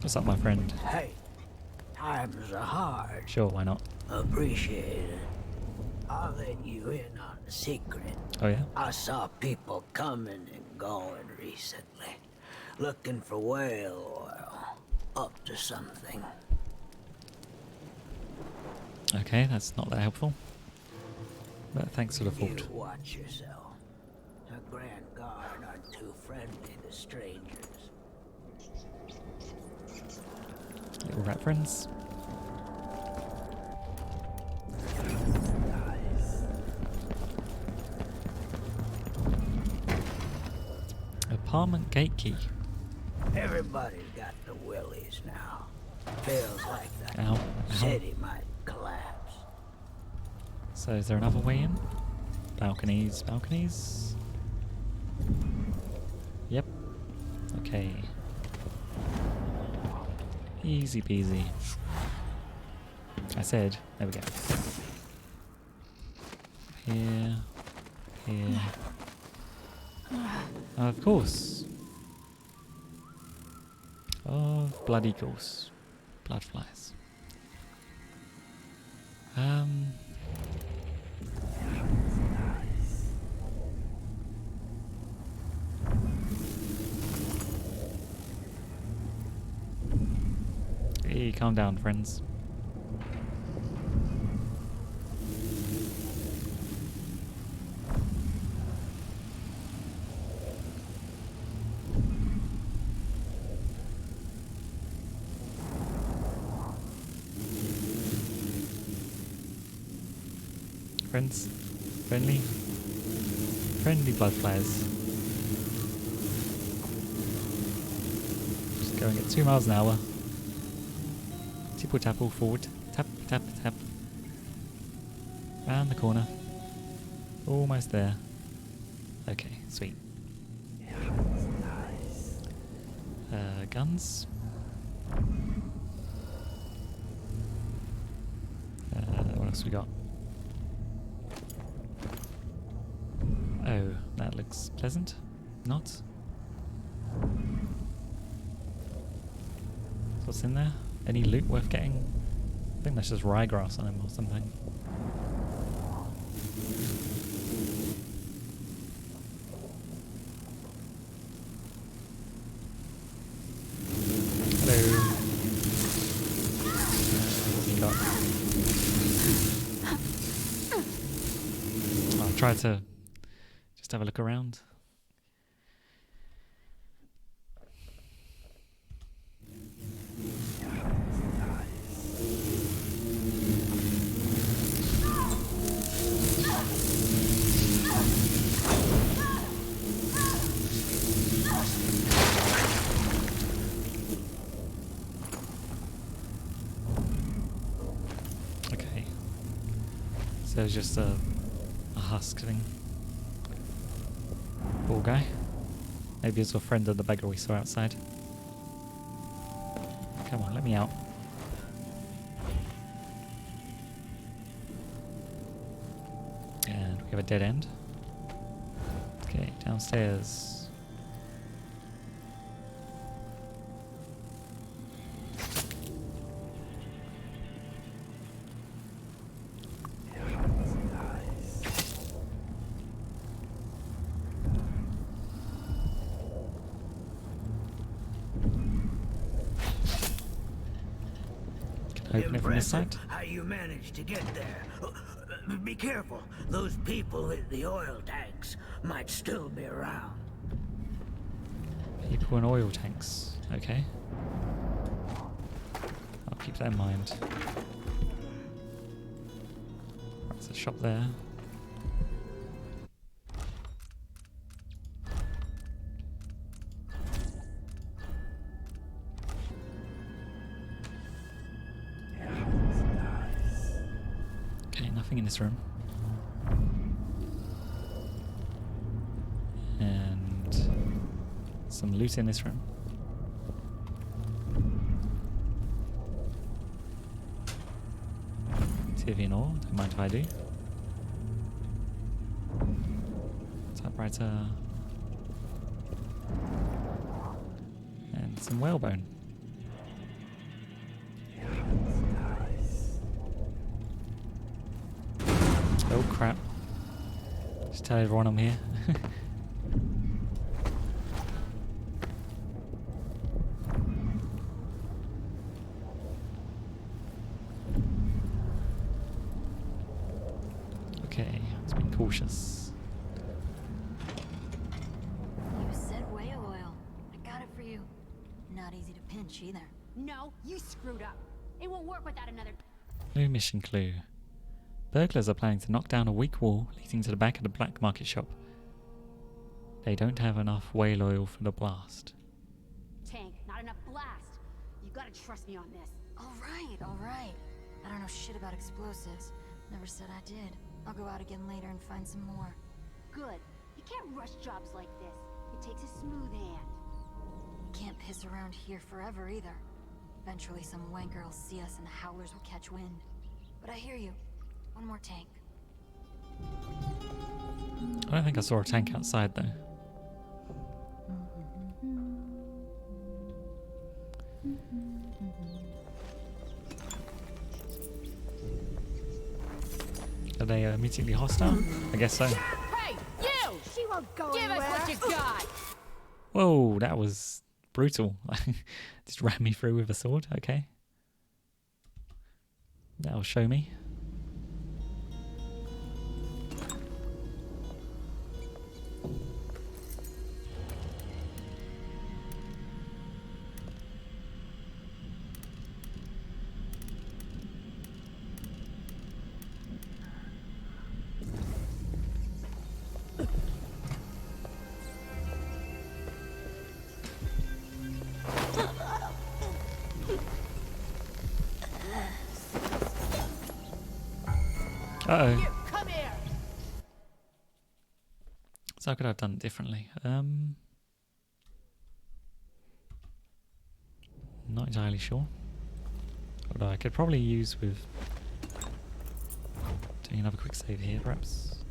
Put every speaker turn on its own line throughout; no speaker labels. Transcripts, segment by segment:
What's up, my friend?
Hey, times are hard.
Sure, why not?
Appreciate it. I'll let you in on the secret.
Oh yeah?
I saw people coming and going recently, looking for whale oil, up to something.
Okay, that's not that helpful. But thanks for the
You
thought.
watch yourself. The Grand Guard aren't too friendly to strangers.
Little rat friends. Apartment gate key.
Everybody's got the willies now. Feels like that
Ow. Ow.
city might collapse.
So is there another way in? Balconies, balconies. Yep. Okay. Easy peasy. I said, there we go. Here. Here. Of course. Of blood eagles. Blood flies. Hey, calm down, friends. Friends? Friendly? Friendly blood flies. Just going at 2 miles an hour. Tipple tapple forward. Tap, tap, tap. Round the corner. Almost there. Okay, sweet. Guns. What else we got? Oh, that looks pleasant. Not. What's in there? Any loot worth getting? I think that's just ryegrass on him or something. Hello. What have you got? I'll try to just have a look around. Okay. So it's just a husk thing. Poor guy. Maybe it's a friend of the beggar we saw outside. Come on, let me out. And we have a dead end. Okay, downstairs. Open it from this side.
How you managed to get there. Be careful. Those people in the oil tanks might still be around.
People in oil tanks. Okay. I'll keep that in mind. Right, there's a shop there. Okay, nothing in this room. And some loot in this room. TV and all, don't mind if I do. Typewriter. And some whalebone. crap. Just tell everyone I'm here. Okay, let's be cautious.
You said whale oil. I got it for you. Not easy to pinch either.
No, you screwed up. It won't work without another.
New mission clue. Burglars are planning to knock down a weak wall leading to the back of the black market shop. They don't have enough whale oil for the blast.
Tank, not enough blast. You gotta trust me on this.
All right. I don't know shit about explosives. Never said I did. I'll go out again later and find some more.
Good. You can't rush jobs like this. It takes a smooth hand.
Can't piss around here forever either. Eventually some wanker will see us and the howlers will catch wind. But I hear you. One more tank.
I don't think I saw a tank outside though. Are they immediately hostile? I guess so.
Hey, you!
She won't go
Give us
anywhere.
what you got!
Whoa, that was brutal. Just ran me through with a sword. Okay. That'll show me. Uh-oh.
You, come here!
So how could I have done it differently? Not entirely sure. Although I could probably use with doing another quick save here, perhaps.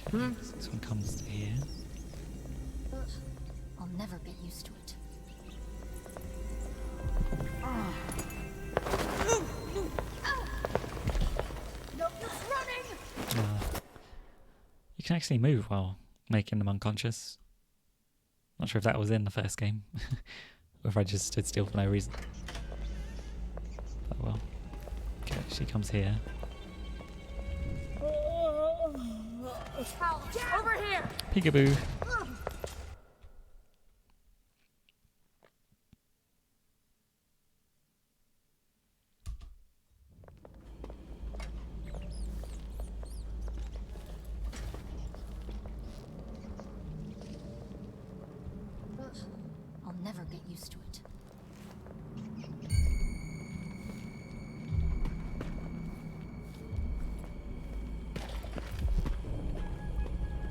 Okay, so this one comes to here.
I'll never get used to it.
No use running!
You can actually move while making them unconscious. Not sure if that was in the first game, or if I just stood still for no reason. But well. Okay, she comes here.
Over here!
Peekaboo.
I'll never get used to it.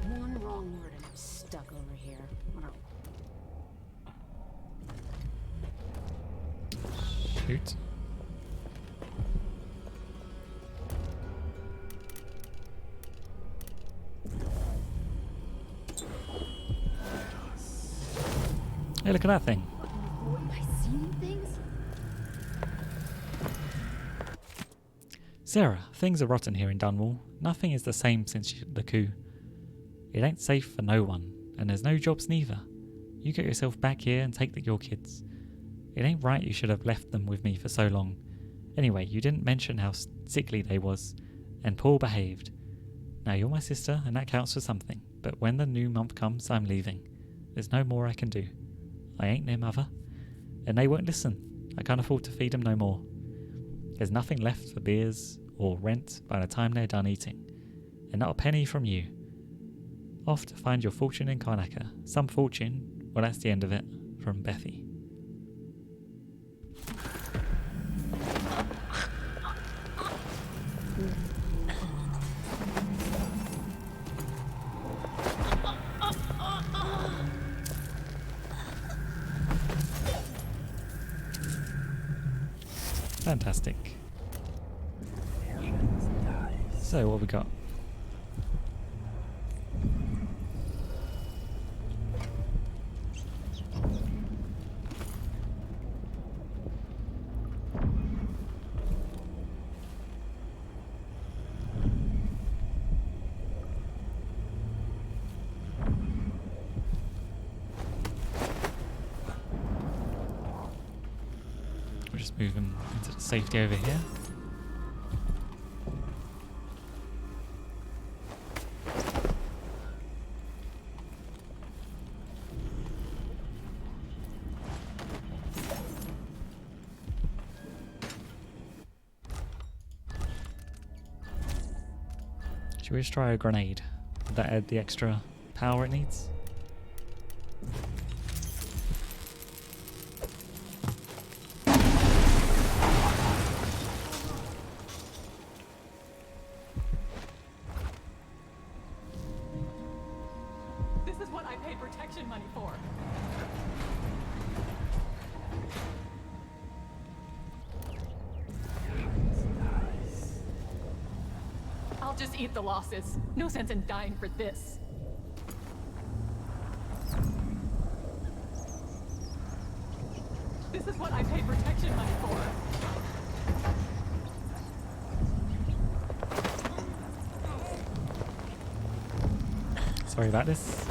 One wrong word and I'm stuck over here.
Shoot. Hey, look at that thing.
Am I seeing things?
Sarah, things are rotten here in Dunwall. Nothing is the same since the coup. It ain't safe for no one, and there's no jobs neither. You get yourself back here and take your kids. It ain't right you should have left them with me for so long. Anyway, you didn't mention how sickly they was, and Paul behaved. Now you're my sister, and that counts for something, but when the new month comes, I'm leaving. There's no more I can do. I ain't their mother, and they won't listen. I can't afford to feed them no more. There's nothing left for beers or rent by the time they're done eating, and not a penny from you. Off to find your fortune in Karnaca. Some fortune, well that's the end of it, from Bethy. Fantastic. So what we got? We'll just move him into safety over here. Should we just try a grenade? Would that add the extra power it needs?
This is what I paid protection money for. I'll just eat the losses. No sense in dying for this. This is what I paid protection money for.
Sorry about this.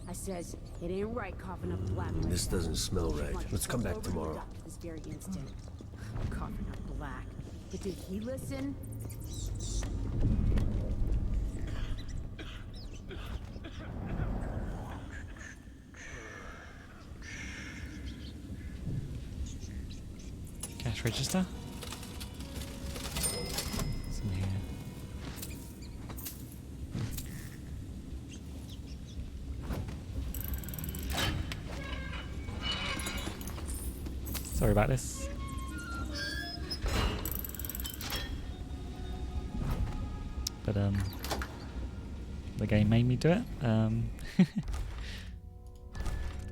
I says, it ain't right coughing up black.
This doesn't smell right. Let's come back tomorrow.
This very instant. Coughing up black. But did he listen?
Cash register. What's in here? Sorry about this. But the game made me do it.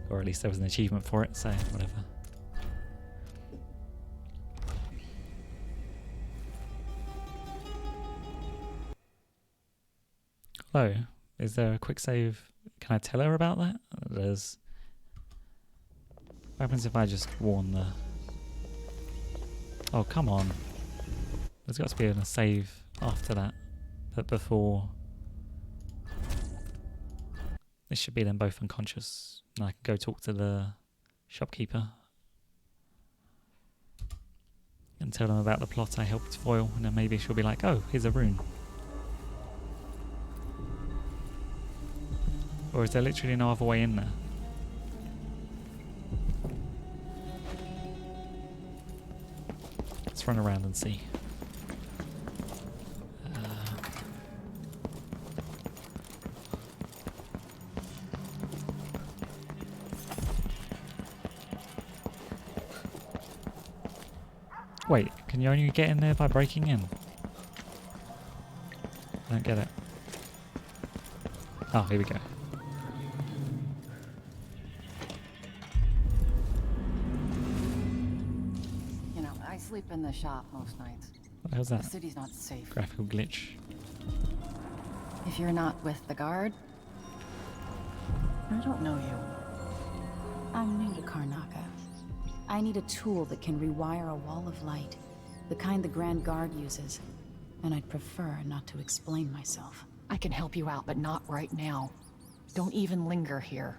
Or at least there was an achievement for it, so whatever. Oh, is there a quick save? Can I tell her about that? There's... What happens if I just warn the... Oh, come on. There's got to be a save after that. But before... This should be them both unconscious. And I can go talk to the shopkeeper. And tell them about the plot I helped foil. And then maybe she'll be like, oh, here's a rune. Or is there literally no other way in there? Let's run around and see. Wait, can you only get in there by breaking in? I don't get it. Oh, here we go.
You know, I sleep in the shop most nights.
What the hell's that?
The city's not safe.
Graphical glitch.
If you're not with the guard, I don't know you.
I'm new to Karnaca. I need a tool that can rewire a wall of light. The kind the Grand Guard uses. And I'd prefer not to explain myself.
I can help you out, but not right now. Don't even linger here.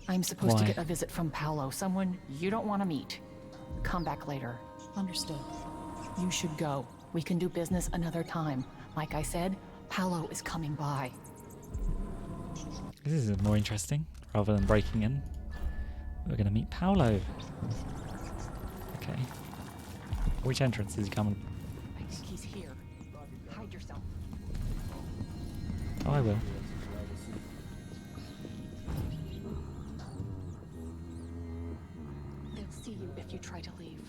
I'm supposed to
Why?
get a visit from Paolo, someone you don't want to meet. Come back later.
Understood.
You should go. We can do business another time. Like I said, Paolo is coming by.
This is more interesting. Rather than breaking in, we're going to meet Paolo. Okay. Which entrance is he coming?
I think he's here. Hide yourself.
Oh, I will.
They'll see you if you try to leave.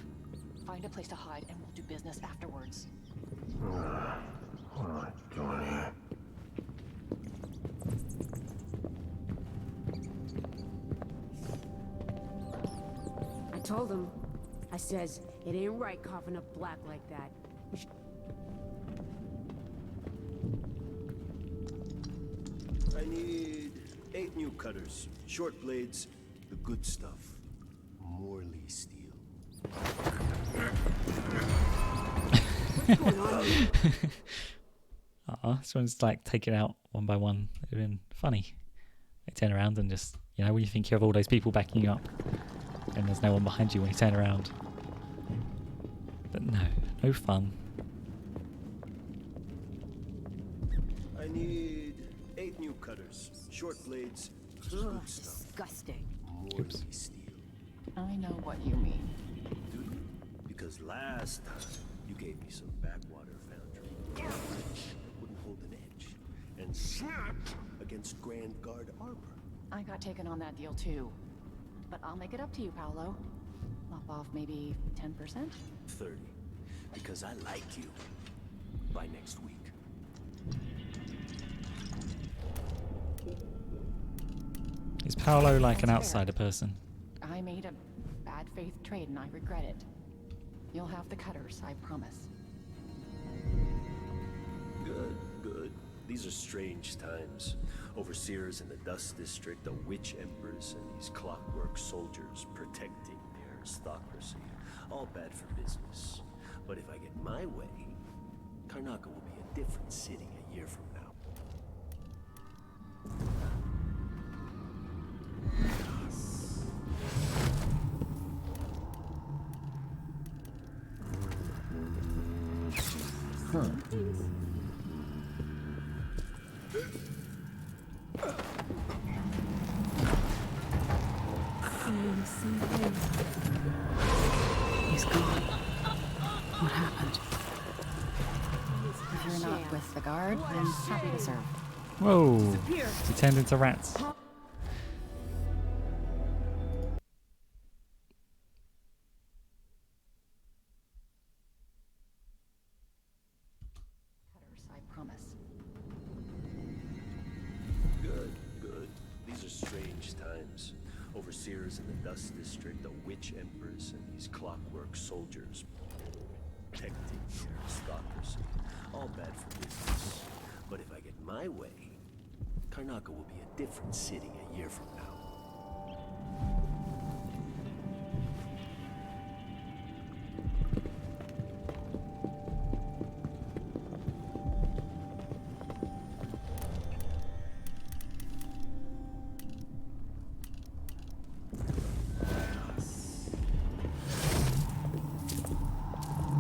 Find a place to hide and we'll do business afterwards.
Johnny.
I told him.
I says, it ain't right coughing up black like that.
I need 8 new cutters, short blades, the good stuff. Morley steel.
What's going on here?
This one's like taken out one by one. It'd been funny. They turn around and just, you know, when you think you have all those people backing you up and there's no one behind you when you turn around. But no fun.
I need 8 new cutters, short blades, the
Ugh,
good stuff.
disgusting.
Morley steel.
I know what you mean.
Do you? Because last time you gave me some backwater foundry that wouldn't hold an edge and snapped against Grand Guard armor.
I got taken on that deal too. But I'll make it up to you, Paolo. Lop off maybe 10%?
30. Because I like you. By next week.
Is Paolo like an outsider person?
I made a bad faith trade and I regret it. You'll have the cutters, I promise.
Good, good. These are strange times. Overseers in the Dust District, the Witch Empress, and these clockwork soldiers protecting the aristocracy. All bad for business. But if I get my way, Karnaca will be a different city a year from now.
He's gone. What happened?
If you're not with the guard, then happy to serve.
Whoa! He turned into rats.
Cutters, I promise.
Good, good. These are strange times. Overseers in the Dust District, the Witch Empress, and these clockwork soldiers protecting the aristocracy. All bad for business. But if I get my way, Karnaca will be a different city a year from now.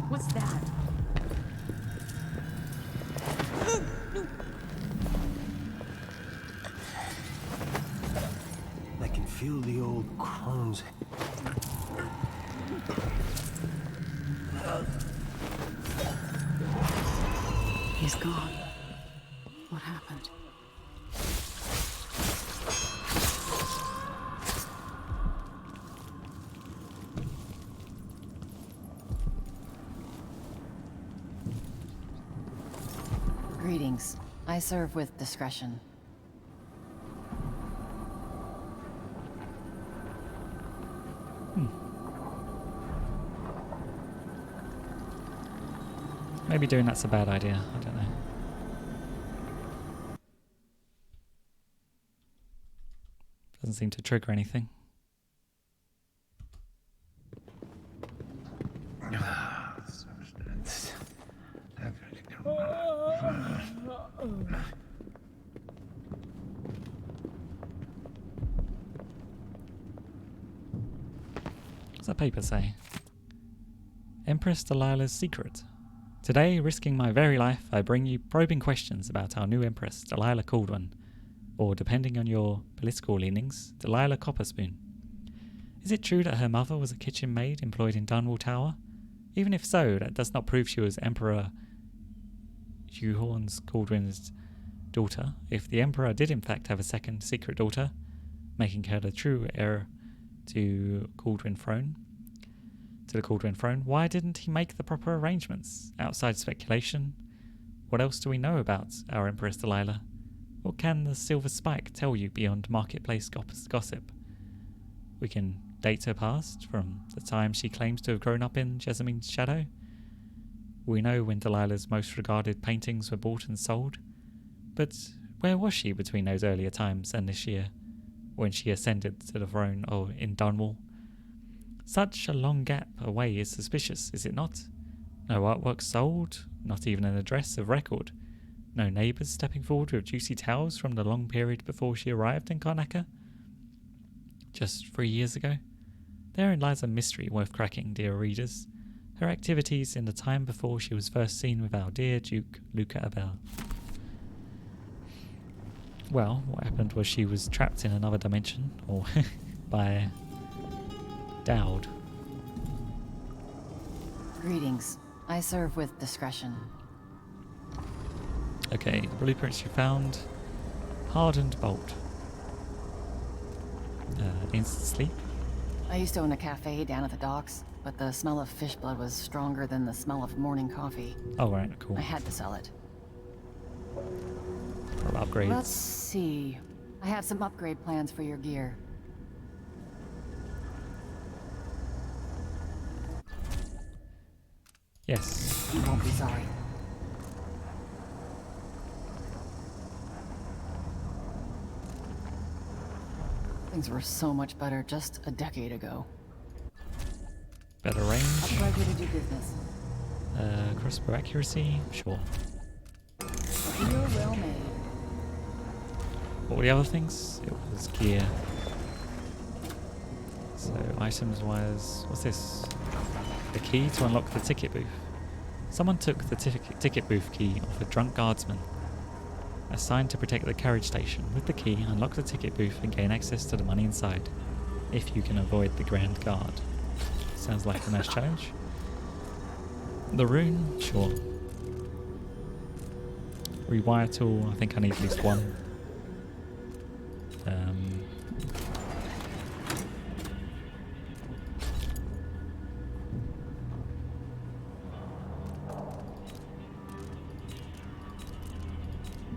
What's that?
I can feel the old crones.
He's gone. What happened?
Greetings. I serve with discretion.
Maybe doing that's a bad idea. I don't know. Doesn't seem to trigger anything. What's that paper say? Empress Delilah's secret. Today, risking my very life, I bring you probing questions about our new Empress, Delilah Caldwin, or depending on your political leanings, Delilah Copperspoon. Is it true that her mother was a kitchen maid employed in Dunwall Tower? Even if so, that does not prove she was Emperor Hugh Caldwin's daughter. If the Emperor did in fact have a second secret daughter, making her the true heir to the Caldwin throne, why didn't he make the proper arrangements? Outside speculation, what else do we know about our Empress Delilah? What can the Silver Spike tell you beyond marketplace gossip? We can dates her past from the time she claims to have grown up in Jessamine shadow. We know when Delilah's most regarded paintings were bought and sold, but where was she between those earlier times and this year, when she ascended to the throne in Dunwall? Such a long gap away is suspicious, is it not? No artwork sold, not even an address of record. No neighbours stepping forward with juicy tales from the long period before she arrived in Karnaca? Just 3 years ago? Therein lies a mystery worth cracking, dear readers. Her activities in the time before she was first seen with our dear Duke Luca Abel. Well, what happened was she was trapped in another dimension, or by Dowd.
Greetings. I serve with discretion.
Okay, the blueprints you found. Hardened bolt. Instant sleep.
I used to own a cafe down at the docks, but the smell of fish blood was stronger than the smell of morning coffee.
Oh, right, cool.
I had to sell it.
Or upgrades.
Let's see. I have some upgrade plans for your gear.
Yes.
You won't be sorry. Things were so much better just a decade ago.
Better range.
Upgrade you to do business.
Crossbow accuracy. Sure.
A deal well made.
What were the other things? It was gear. So items wise, what's this? The key to unlock the ticket booth. Someone took the ticket booth key off a drunk guardsman. Assigned to protect the carriage station. With the key, unlock the ticket booth and gain access to the money inside. If you can avoid the Grand Guard. Sounds like a nice challenge. The rune? Sure. Rewire tool, I think I need at least one.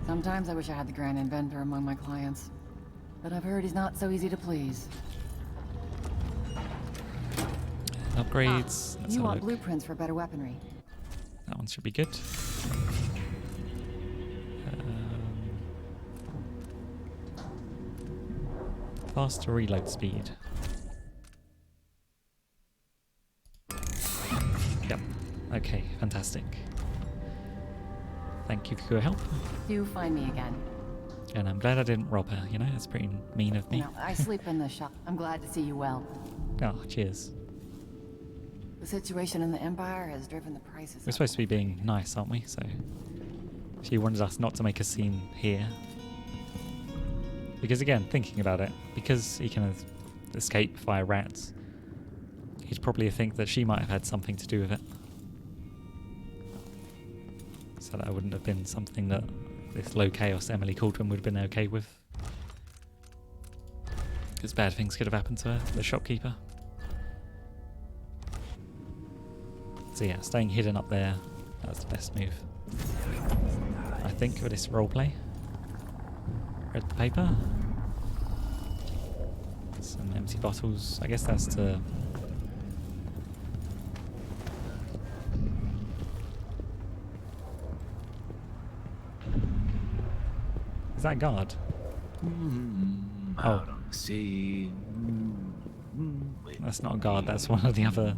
Sometimes I wish I had the Grand Inventor among my clients. But I've heard he's not so easy to please.
Upgrades. Let's
You
have a
want
look.
blueprints for better weaponry.
That one should be good. Faster reload speed. Yep. Okay, fantastic. Thank you for your help.
Do find me again.
And I'm glad I didn't rob her, you know? That's pretty mean of me.
No, I sleep in the shop. I'm glad to see you well.
Oh, cheers.
The situation in the Empire has driven the prices
We're
up.
supposed to be being nice, aren't we? So she wanted us not to make a scene here. Because again, thinking about it, because he can escape via rats, he'd probably think that she might have had something to do with it. So that wouldn't have been something that this low chaos Emily Caldwin would have been okay with. Because bad things could have happened to her, the shopkeeper. So yeah, staying hidden up there, that's the best move. I think for this roleplay. Read the paper. Some empty bottles. I guess that's to... Is that a guard?
Out on the sea.
That's not a guard, that's one of the other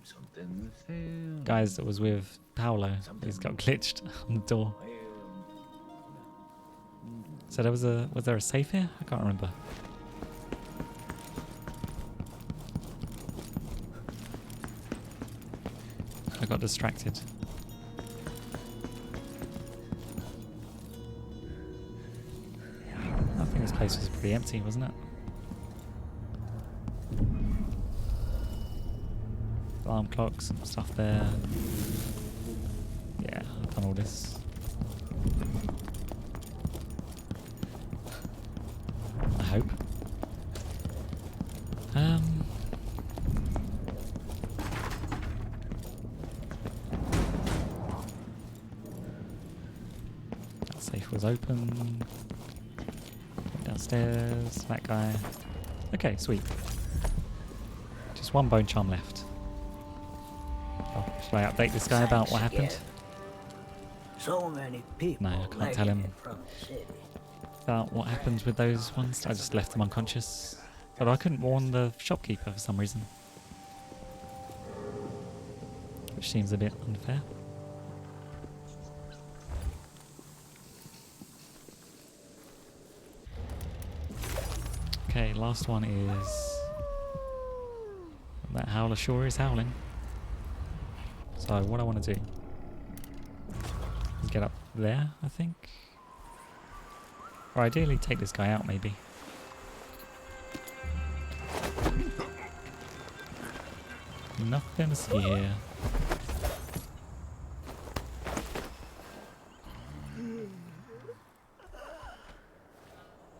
Something to feel.
guys that was with Paolo. He's got glitched on the door. So there was there a safe here? I can't remember. I got distracted. I think this place was pretty empty, wasn't it? Alarm clocks, some stuff there. Yeah, I've done all this. I hope. That safe was open. Went downstairs, that guy. Okay, sweet. just one bone charm left. Oh, should I update this guy about what happened?
So many people.
No, I can't tell him
from the city.
about what happened with those ones. I just left them unconscious. But I couldn't warn the shopkeeper for some reason. Which seems a bit unfair. Okay, last one is... that howler sure is howling. So what I want to do is get up there, I think. Or ideally take this guy out, maybe. Nothing to see here.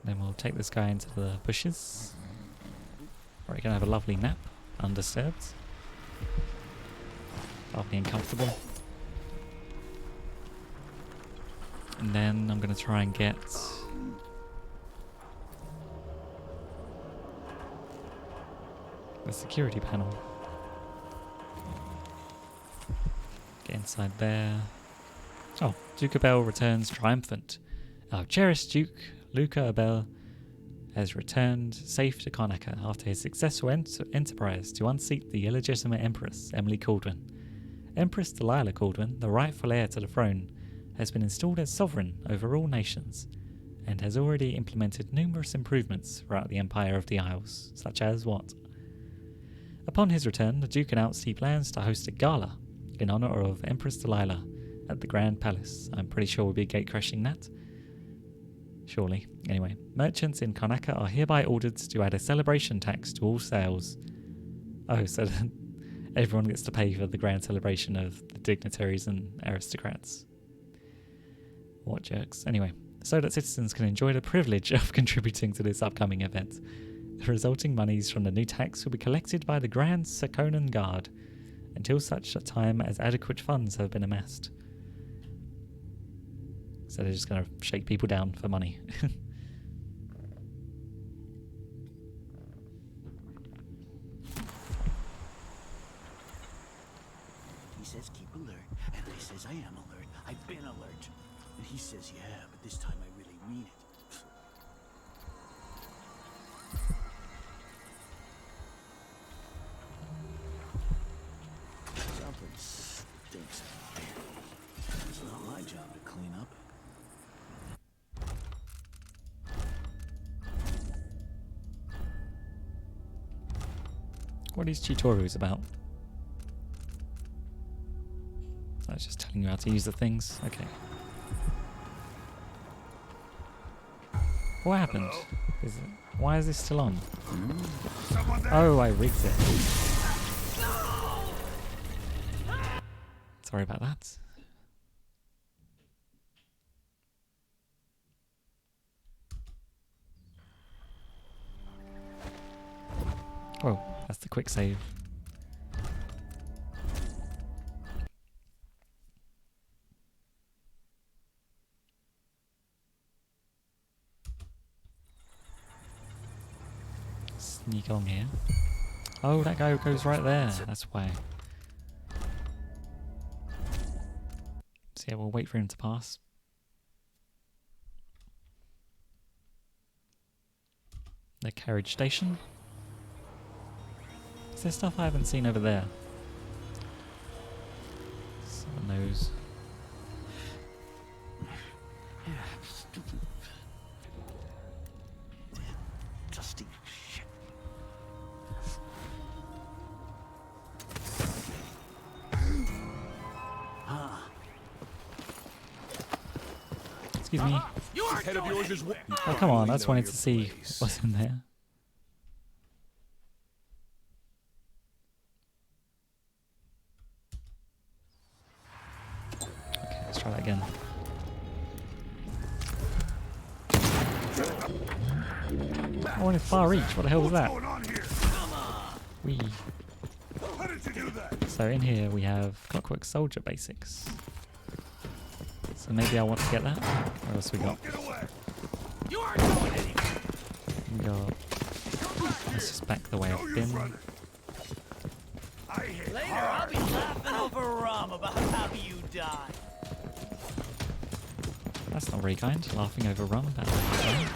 Then we'll take this guy into the bushes. Where he can have a lovely nap, undisturbed. Lovely and comfortable. And then I'm going to try and get... the security panel. Get inside there. Oh, Duke Abel returns triumphant. Our cherished Duke, Luca Abel, has returned safe to Karnaca after his successful enterprise to unseat the illegitimate Empress, Emily Caldwin. Empress Delilah Caldwin, the rightful heir to the throne, has been installed as sovereign over all nations, and has already implemented numerous improvements throughout the Empire of the Isles, such as what? Upon his return, the Duke announced he plans to host a gala in honour of Empress Delilah at the Grand Palace. I'm pretty sure we'll be gatecrashing that. Surely. Anyway, merchants in Karnaca are hereby ordered to add a celebration tax to all sales. Oh, so everyone gets to pay for the grand celebration of the dignitaries and aristocrats. What jerks. Anyway, so that citizens can enjoy the privilege of contributing to this upcoming event. The resulting monies from the new tax will be collected by the Grand Sakonan Guard until such a time as adequate funds have been amassed. So they're just going to shake people down for money.
He says keep alert, and I says I am alert. I've been alert. And he says yeah, but this time I really mean it. Something stinks out there. It's not my job to clean up.
What is tutorials about? I was just telling you how to use the things. Okay. What happened? Why is this still on? Oh, I rigged it. Sorry about that. Oh, that's the quick save. Sneak along here. Oh, that guy goes right there. That's why. So yeah, we'll wait for him to pass. The carriage station. Is there stuff I haven't seen over there? Someone knows.
Stupid. Dusty shit.
Excuse me.
Head of yours is
Oh, come on. I just wanted to see what's in there. Okay, let's try that again. I wanted far reach. What the hell was that? Wee. So in here we have Clockwork Soldier basics. So maybe I want to get that. What else we got? We got... Let's just back the way I've been.
Later, I'll be laughing over rum about how you died.
That's not very kind, laughing over rum about that.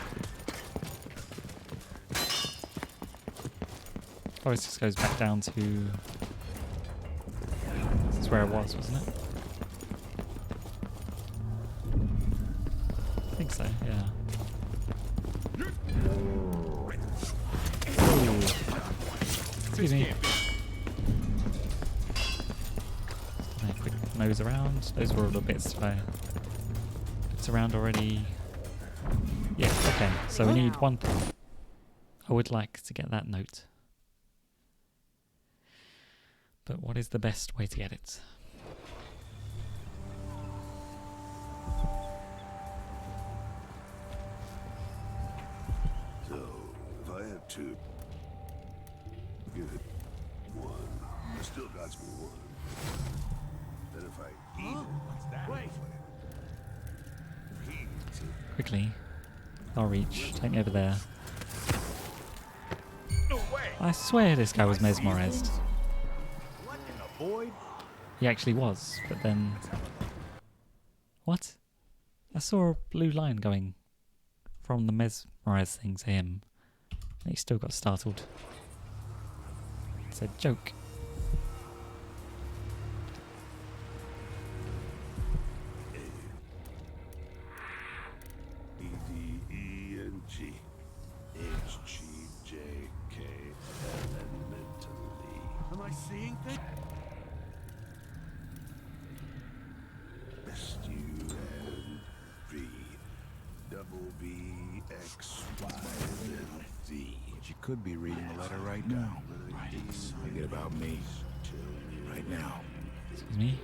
Oh, this just goes back down to... This is where it was, wasn't it? I think so, yeah. Ooh. Excuse me. A quick nose around. Those were all the bits I... Bits around already. Yeah, okay. So we need one thing. I would like to get that note. But what is the best way to get it?
So, if I have two, give it one. It still got me one. Then if I eat it, what's that? Wait. If he eats it,
Quickly. I'll reach. Take me over there.
no way.
I swear this guy was mesmerized.
What in the void?
He actually was, but then... What? I saw a blue line going from the mesmerized thing to him. And he still got startled. It's a joke.
E-D-E-N-G H-G-J-K elementally.
Am I seeing things?
S-U-N-V double B-X-Y then Z.
But you could be reading the letter right now. Forget about me. Right now.
Excuse me.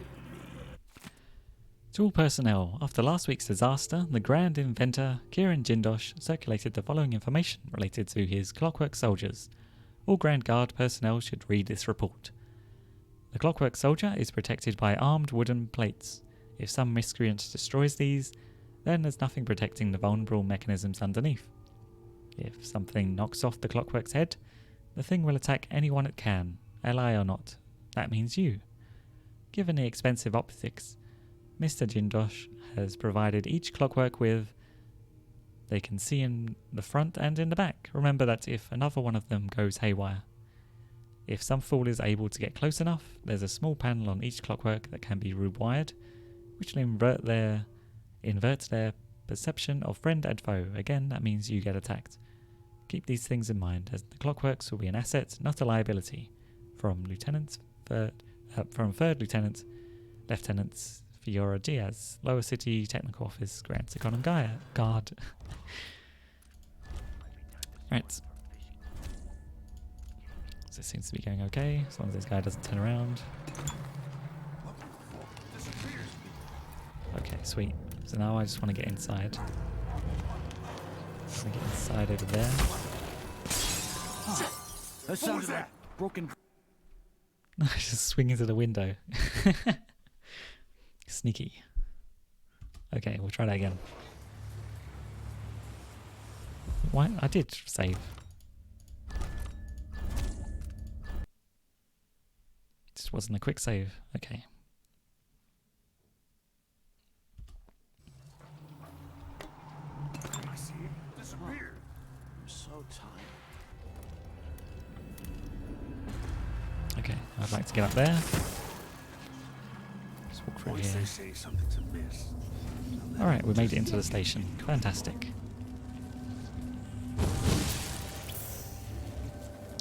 To all personnel, after last week's disaster, the Grand Inventor, Kieran Jindosh, circulated the following information related to his Clockwork Soldiers. All Grand Guard personnel should read this report. The Clockwork Soldier is protected by armed wooden plates. If some miscreant destroys these, then there's nothing protecting the vulnerable mechanisms underneath. If something knocks off the Clockwork's head, the thing will attack anyone it can, ally or not. That means you. Given the expensive optics, Mr. Jindosh has provided each Clockwork with... They can see in the front and in the back. Remember that if another one of them goes haywire. If some fool is able to get close enough, there's a small panel on each Clockwork that can be rewired, which will invert their perception of friend and foe. Again, that means you get attacked. Keep these things in mind, as the Clockworks will be an asset, not a liability. From Third Lieutenant, Lieutenant Fiora Diaz, Lower City Technical Office, Grand Second Guard. Right. So it seems to be going okay, as long as this guy doesn't turn around. Okay, sweet. So now I just want to get inside. Let me get inside over there.
That sounded like broken.
I just swing into the window. Sneaky. Okay, we'll try that again. Why? I did save. Just wasn't a quick save. Okay.
I see it disappeared.
I'm so tired.
Okay, I'd like to get up there. Just walk through
Once
here.
they say something's amiss.
Alright, we made it into the station. Fantastic.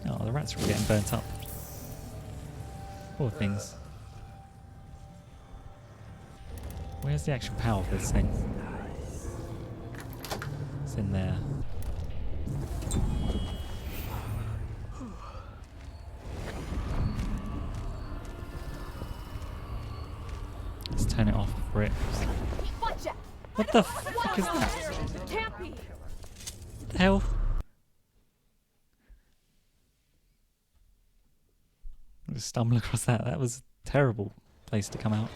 Oh, the rats are all getting burnt up. Poor things. Where's the actual power for this thing? It's in there. Let's turn it off for it. What the fuck is that?
Can't be.
What the hell? I just stumbled across that. That was a terrible place to come out.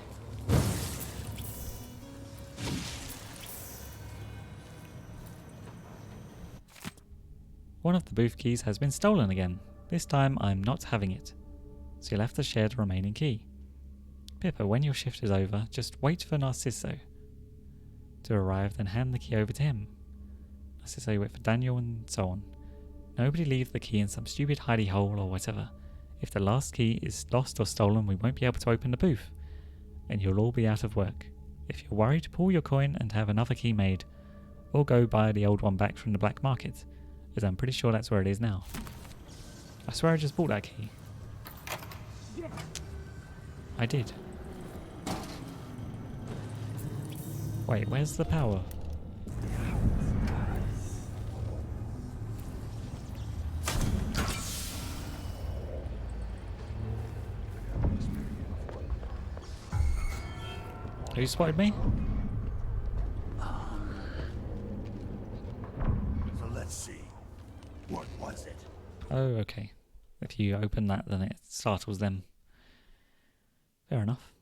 One of the booth keys has been stolen again. This time I'm not having it. so you'll have to share the remaining key. Pippa, when your shift is over, just wait for Narciso to arrive, then hand the key over to him. Narciso wait for Daniel, and so on. Nobody leave the key in some stupid hidey hole or whatever. If the last key is lost or stolen, we won't be able to open the booth, and you'll all be out of work. If you're worried, pull your coin and have another key made, or go buy the old one back from the black market, as I'm pretty sure that's where it is now. I swear I just bought that key. I did. Wait, where's the power? Who spotted me?
So let's see. What was it?
Oh, okay. If you open that, then it startles them. Fair enough.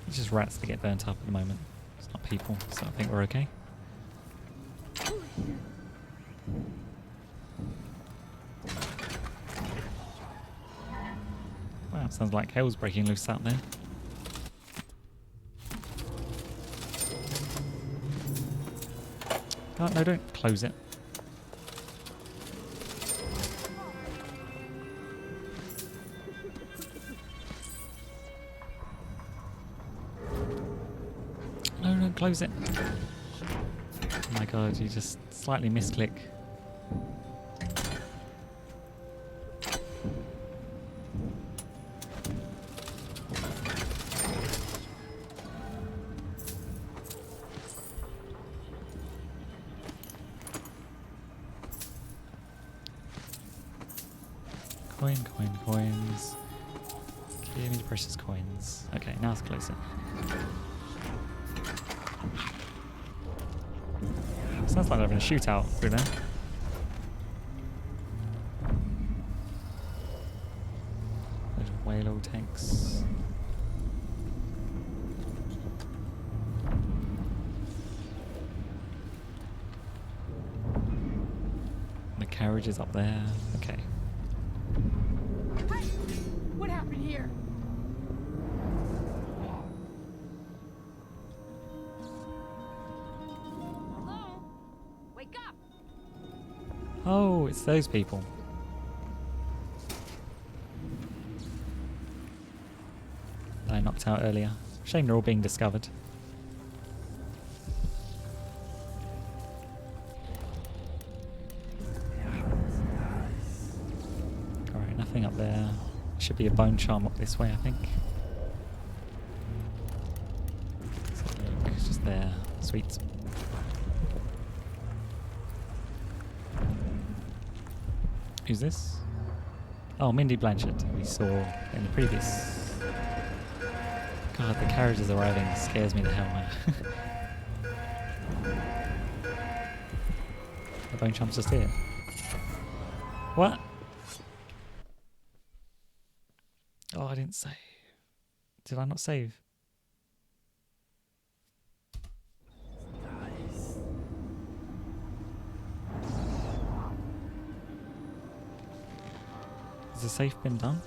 It's just rats that get burnt up at the moment. It's not people, so I think we're okay. Wow, sounds like hell's breaking loose out there. God, no, don't close it. No, don't close it. Oh my god, you just slightly misclick. Coins. Give me the precious coins. Okay, now it's closer. Sounds like they're having a shootout through there. Little whale tanks. The carriage is up there. Okay.
What happened here?
Hello? Wake up!
Oh, it's those people. That I knocked out earlier. Shame they're all being discovered. Alright, nothing up there. Should be a bone charm up this way, I think. So look, it's just there. Sweet. Who's this? Oh, Mindy Blanchard, we saw in the previous. God, the carriage is arriving scares me the hell out. The bone charm's just here. What? Oh, I didn't save. Did I not save? Has the safe been done?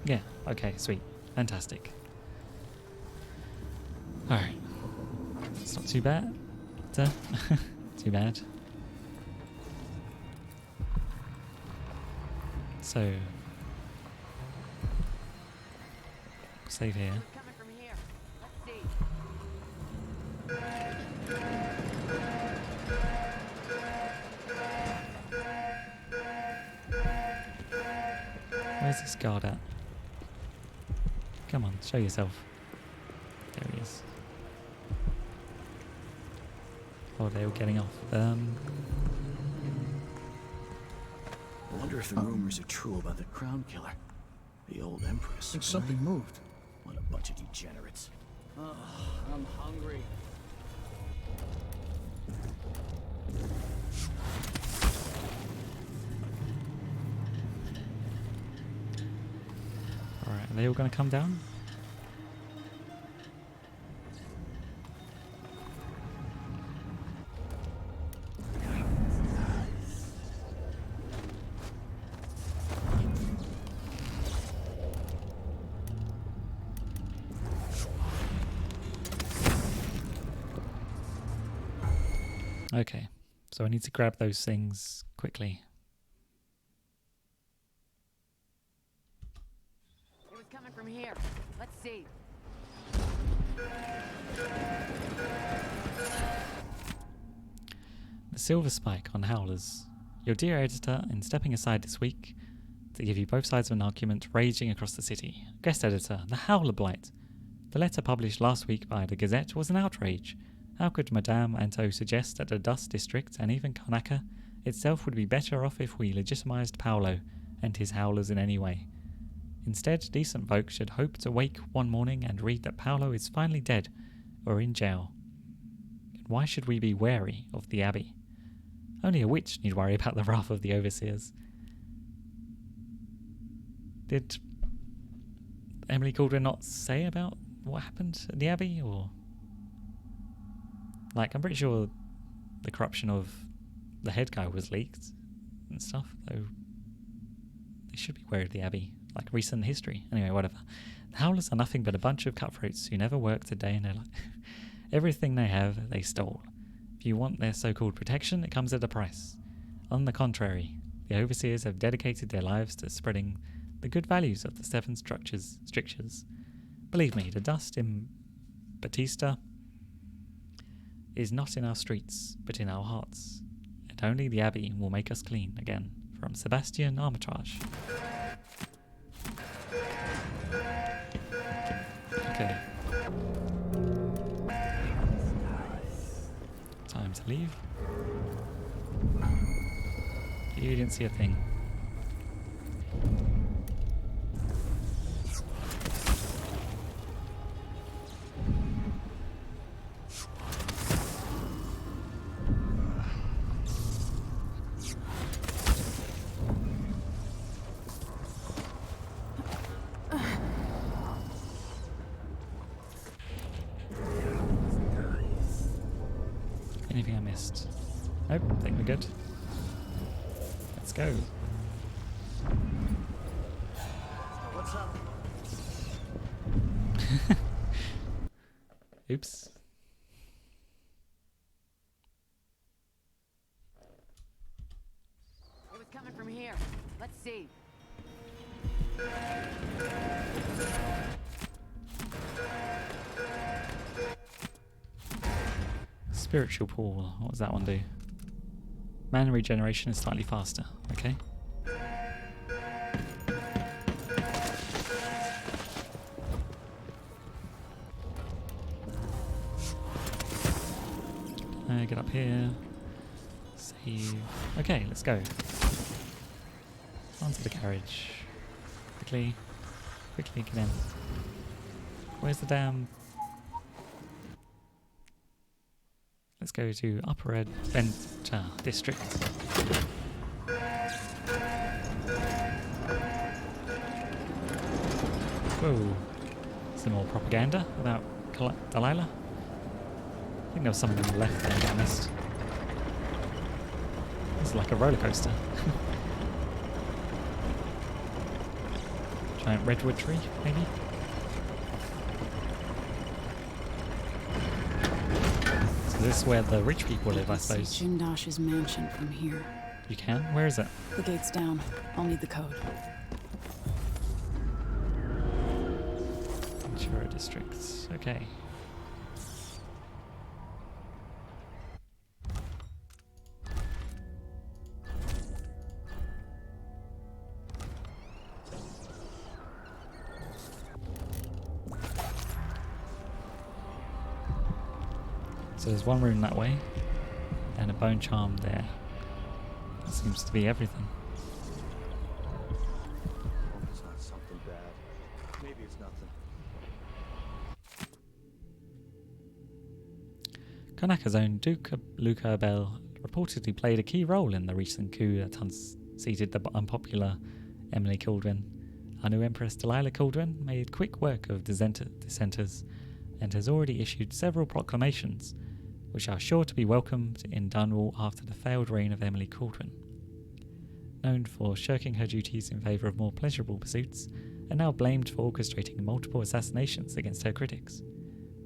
Yeah, okay, sweet. Fantastic. Alright. It's not too bad. Too bad. So, save here.
Coming from here. Let's see.
Where's this guard at? Come on, show yourself. There he is. Oh, they're all getting off.
I wonder if the rumors are true about the crown killer. The old empress.
I think something moved.
What a bunch of degenerates.
I'm hungry.
Alright, are they all going to come down? Okay, so I need to grab those things quickly.
It was coming from here. Let's see.
The Silver Spike on Howlers. Your dear editor, in stepping aside this week to give you both sides of an argument raging across the city. Guest editor, the Howler Blight. The letter published last week by the Gazette was an outrage. How could Madame Anto suggest that the Dust District and even Karnaca itself would be better off if we legitimized Paolo and his howlers in any way? Instead, decent folk should hope to wake one morning and read that Paolo is finally dead or in jail. And why should we be wary of the Abbey? Only a witch need worry about the wrath of the overseers. Did Emily Caldwell not say about what happened at the Abbey? Or, like, I'm pretty sure the corruption of the head guy was leaked and stuff, though they should be wary of the Abbey, like recent history. Anyway, whatever. The Howlers are nothing but a bunch of cutthroats who never worked a day in their life. Everything they have, they stole. If you want their so-called protection, it comes at a price. On the contrary, the overseers have dedicated their lives to spreading the good values of the seven strictures. Believe me, the dust in Batista is not in our streets, but in our hearts. And only the Abbey will make us clean again. From Sebastian Armitage. Okay. Time to leave. You didn't see a thing. Anything I missed? Nope, I think we're good. Let's go.
What's up?
Oops.
It was coming from here. Let's see.
Spiritual pool. What does that one do? Mana regeneration is slightly faster. Okay. Get up here. Save. Okay, let's go. Onto the carriage. Quickly. Quickly get in. Where's the damn... Let's go to Upper Adventure District. Whoa. Some more propaganda about Delilah. I think there was something on the left there that I missed. This is like a roller coaster. Giant redwood tree, maybe? So this is where the rich people live, I suppose.
See Jindosh's mansion from here.
You can? Where is it?
The gate's down. I'll need the code.
Ventura Districts. Okay. So there's one room that way, and a bone charm there. That seems to be everything.
It's not something bad. Maybe it's nothing.
Karnaca's own Duke Luca Bell reportedly played a key role in the recent coup that unseated the unpopular Emily Caldwell. Our new Empress Delilah Caldwell made quick work of dissenters and has already issued several proclamations, which are sure to be welcomed in Dunwall after the failed reign of Emily Caldwell. Known for shirking her duties in favour of more pleasurable pursuits, and now blamed for orchestrating multiple assassinations against her critics.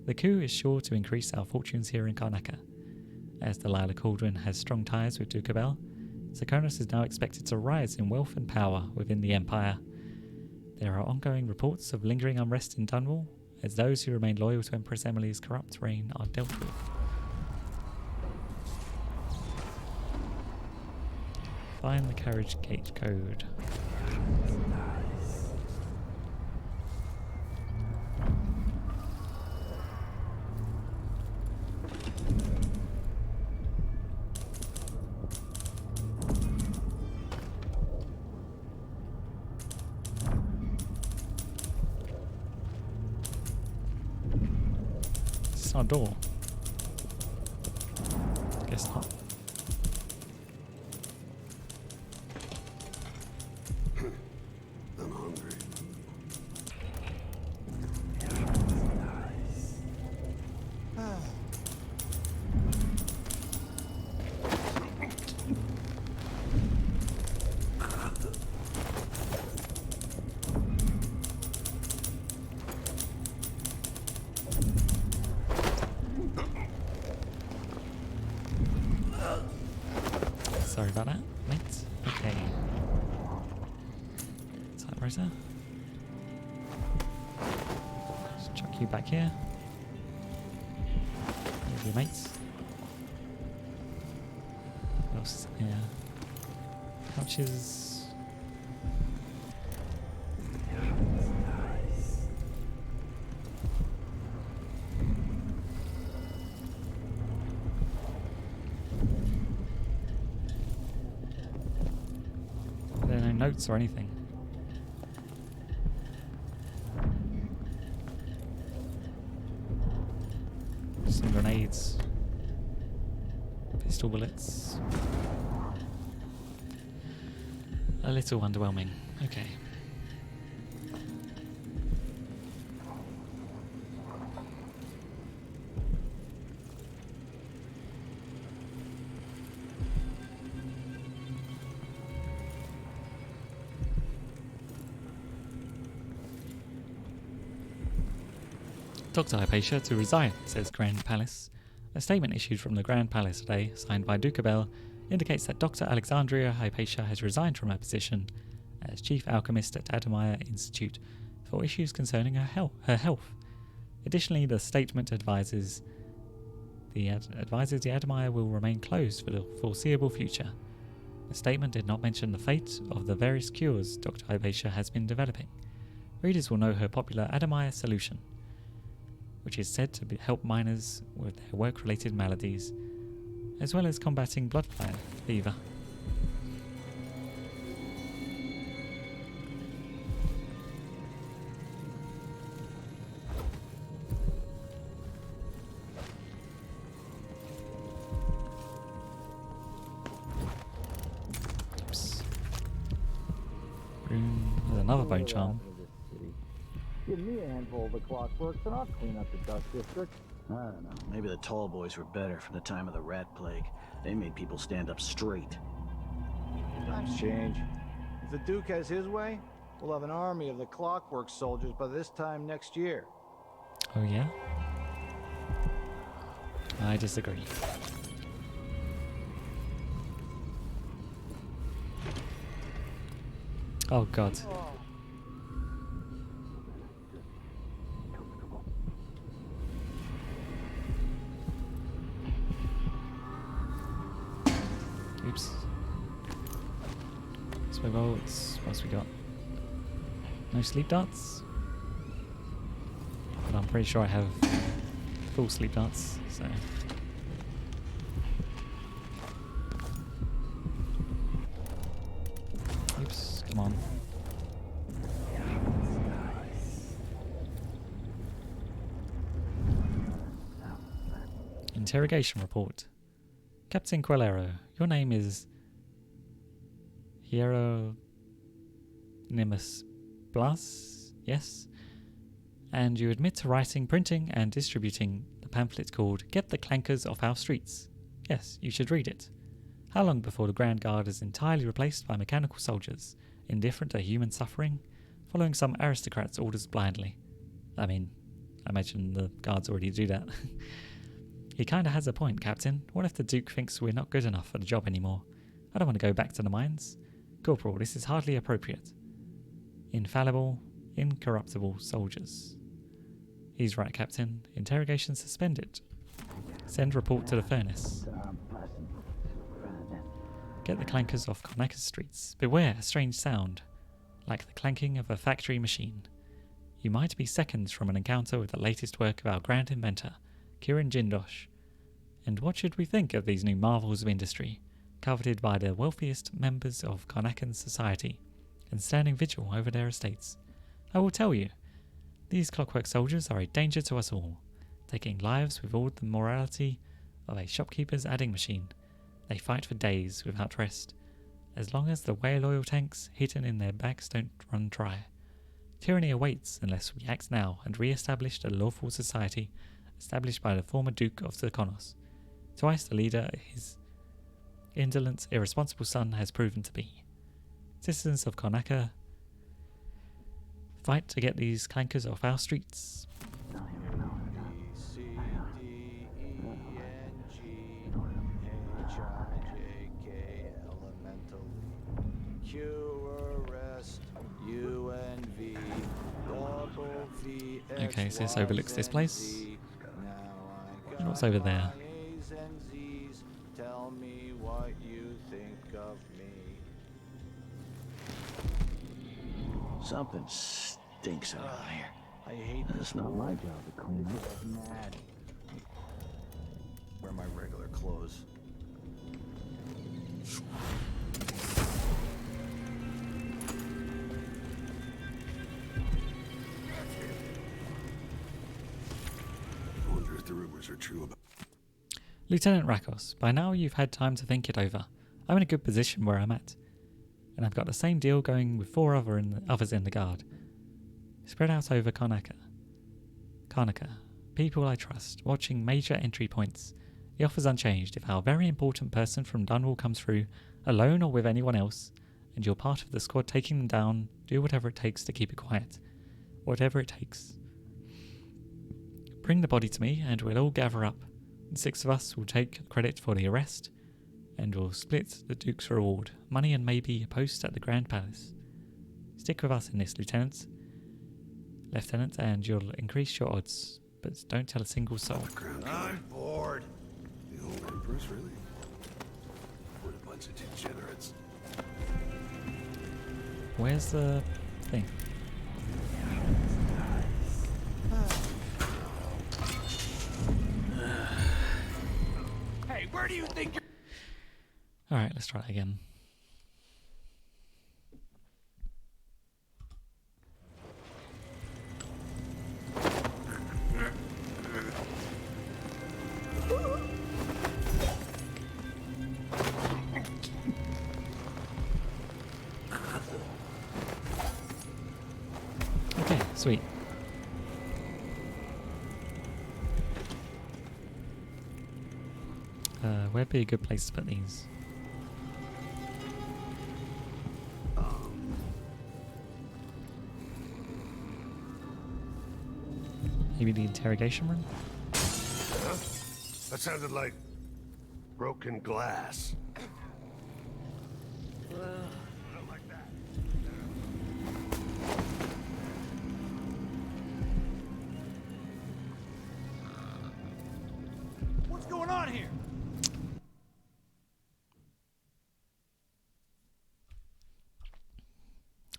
The coup is sure to increase our fortunes here in Karnaca. As the Lila Cauldron has strong ties with Duke Bell, Serkonos is now expected to rise in wealth and power within the Empire. There are ongoing reports of lingering unrest in Dunwall, as those who remain loyal to Empress Emily's corrupt reign are dealt with. Find the carriage gate code. It's not a door. Guess not.
I'm hungry.
Sorry about that, mate. Okay. Is that Rosa? Just chuck you back here. There's your mates. What else is in here? Couches. There are no notes or anything. Some grenades. Pistol bullets. A little underwhelming. Okay. Dr. Hypatia to resign, says Grand Palace. A statement issued from the Grand Palace today, signed by Duke Bell, indicates that Dr. Alexandria Hypatia has resigned from her position as Chief Alchemist at Adamaya Institute for issues concerning her health. Additionally, the statement advises the Adamaya will remain closed for the foreseeable future. The statement did not mention the fate of the various cures Dr. Hypatia has been developing. Readers will know her popular Adamaya solution, which is said to help miners with their work-related maladies, as well as combating blood fever. Oops. There's another bone charm.
Give me a handful of the clockworks and I'll clean up the dust district.
I don't know. Maybe the tall boys were better from the time of the rat plague. They made people stand up straight.
Times change. If the Duke has his way, we'll have an army of the clockwork soldiers by this time next year.
Oh yeah? I disagree. Oh god. Oops. Sway bolts. What else we got? No sleep darts? But I'm pretty sure I have full sleep darts, so. Oops, come on. Interrogation report. Captain Quilero, your name is Hieronymus Blas, yes? And you admit to writing, printing, and distributing the pamphlet called Get the Clankers Off Our Streets. Yes, you should read it. How long before the Grand Guard is entirely replaced by mechanical soldiers, indifferent to human suffering, following some aristocrats' orders blindly? I mean, I imagine the guards already do that. He kinda has a point, Captain. What if the Duke thinks we're not good enough for the job anymore? I don't want to go back to the mines. Corporal, this is hardly appropriate. Infallible, incorruptible soldiers. He's right, Captain. Interrogation suspended. Send report to the furnace. Get the clankers off Karnaka's streets. Beware a strange sound, like the clanking of a factory machine. You might be seconds from an encounter with the latest work of our grand inventor, Kirin Jindosh. And what should we think of these new marvels of industry, coveted by the wealthiest members of Karnakan society, and standing vigil over their estates? I will tell you, these clockwork soldiers are a danger to us all, taking lives with all the morality of a shopkeeper's adding machine. They fight for days without rest, as long as the whale oil tanks hidden in their backs don't run dry. Tyranny awaits unless we act now and re-establish the lawful society established by the former Duke of Tyrkonos. Twice the leader his indolent, irresponsible son has proven to be. Citizens of Karnaka, fight to get these clankers off our streets.
B, C, D, E, N, G, H, I, J, K, elementally. Q, arrest, U, N, V, double V, X,
Okay, so this
Y,
overlooks this
Z,
place.
Z. Now I
And what's
got
over there?
my A's and Z's. Tell me what you think of me.
Something stinks around here.
I hate this.
It's not my job to clean up.
Mad. Wear my regular clothes.
I wonder if the rumors are true about...
Lieutenant Rakos, by now you've had time to think it over. I'm in a good position where I'm at, and I've got the same deal going with four others in the guard, spread out over Karnaka, people I trust, watching major entry points. The offer's unchanged. If our very important person from Dunwall comes through, alone or with anyone else, and you're part of the squad taking them down, do whatever it takes to keep it quiet. Whatever it takes. Bring the body to me, and we'll all gather up. The 6 of us will take credit for the arrest, and we'll split the Duke's reward, money and maybe a post at the Grand Palace. Stick with us in this, Lieutenant, and you'll increase your odds, but don't tell a single soul.
I'm bored. The old Empress, really? What a bunch of degenerates.
Where's the thing?
Hey, where do you think you're...
Alright, let's try it again. Okay, sweet. Where'd be a good place to put these? Maybe the interrogation room?
Huh? That sounded like broken glass.
What's going on here?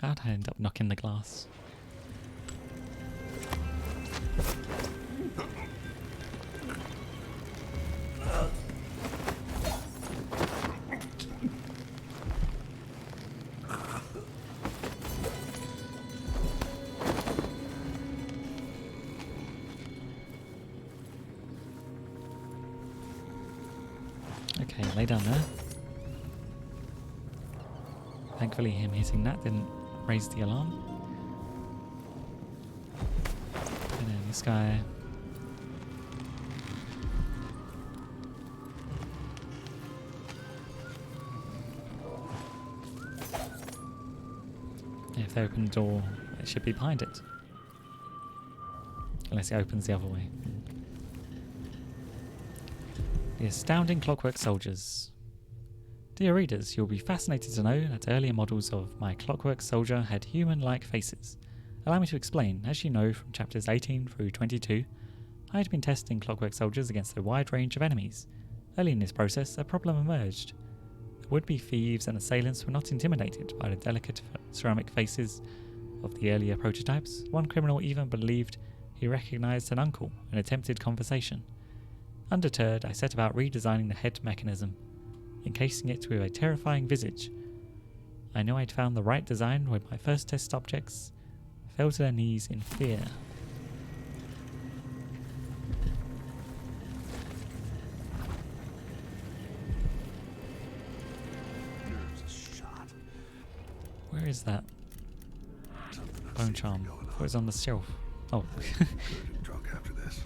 How'd I end up knocking the glass? Okay, lay down there. Thankfully him hitting that didn't raise the alarm. And then this guy. If they open the door, it should be behind it. Unless it opens the other way. The astounding Clockwork Soldiers. Dear readers, you'll be fascinated to know that earlier models of my Clockwork Soldier had human-like faces. Allow me to explain. As you know from chapters 18 through 22, I had been testing Clockwork Soldiers against a wide range of enemies. Early in this process, a problem emerged. The would-be thieves and assailants were not intimidated by the delicate ceramic faces of the earlier prototypes. One criminal even believed he recognized an uncle and attempted conversation. Undeterred, I set about redesigning the head mechanism, encasing it with a terrifying visage. I knew I'd found the right design when my first test subjects fell to their knees in fear. Where is that bone charm? It was on the shelf. Oh.
Drunk after this.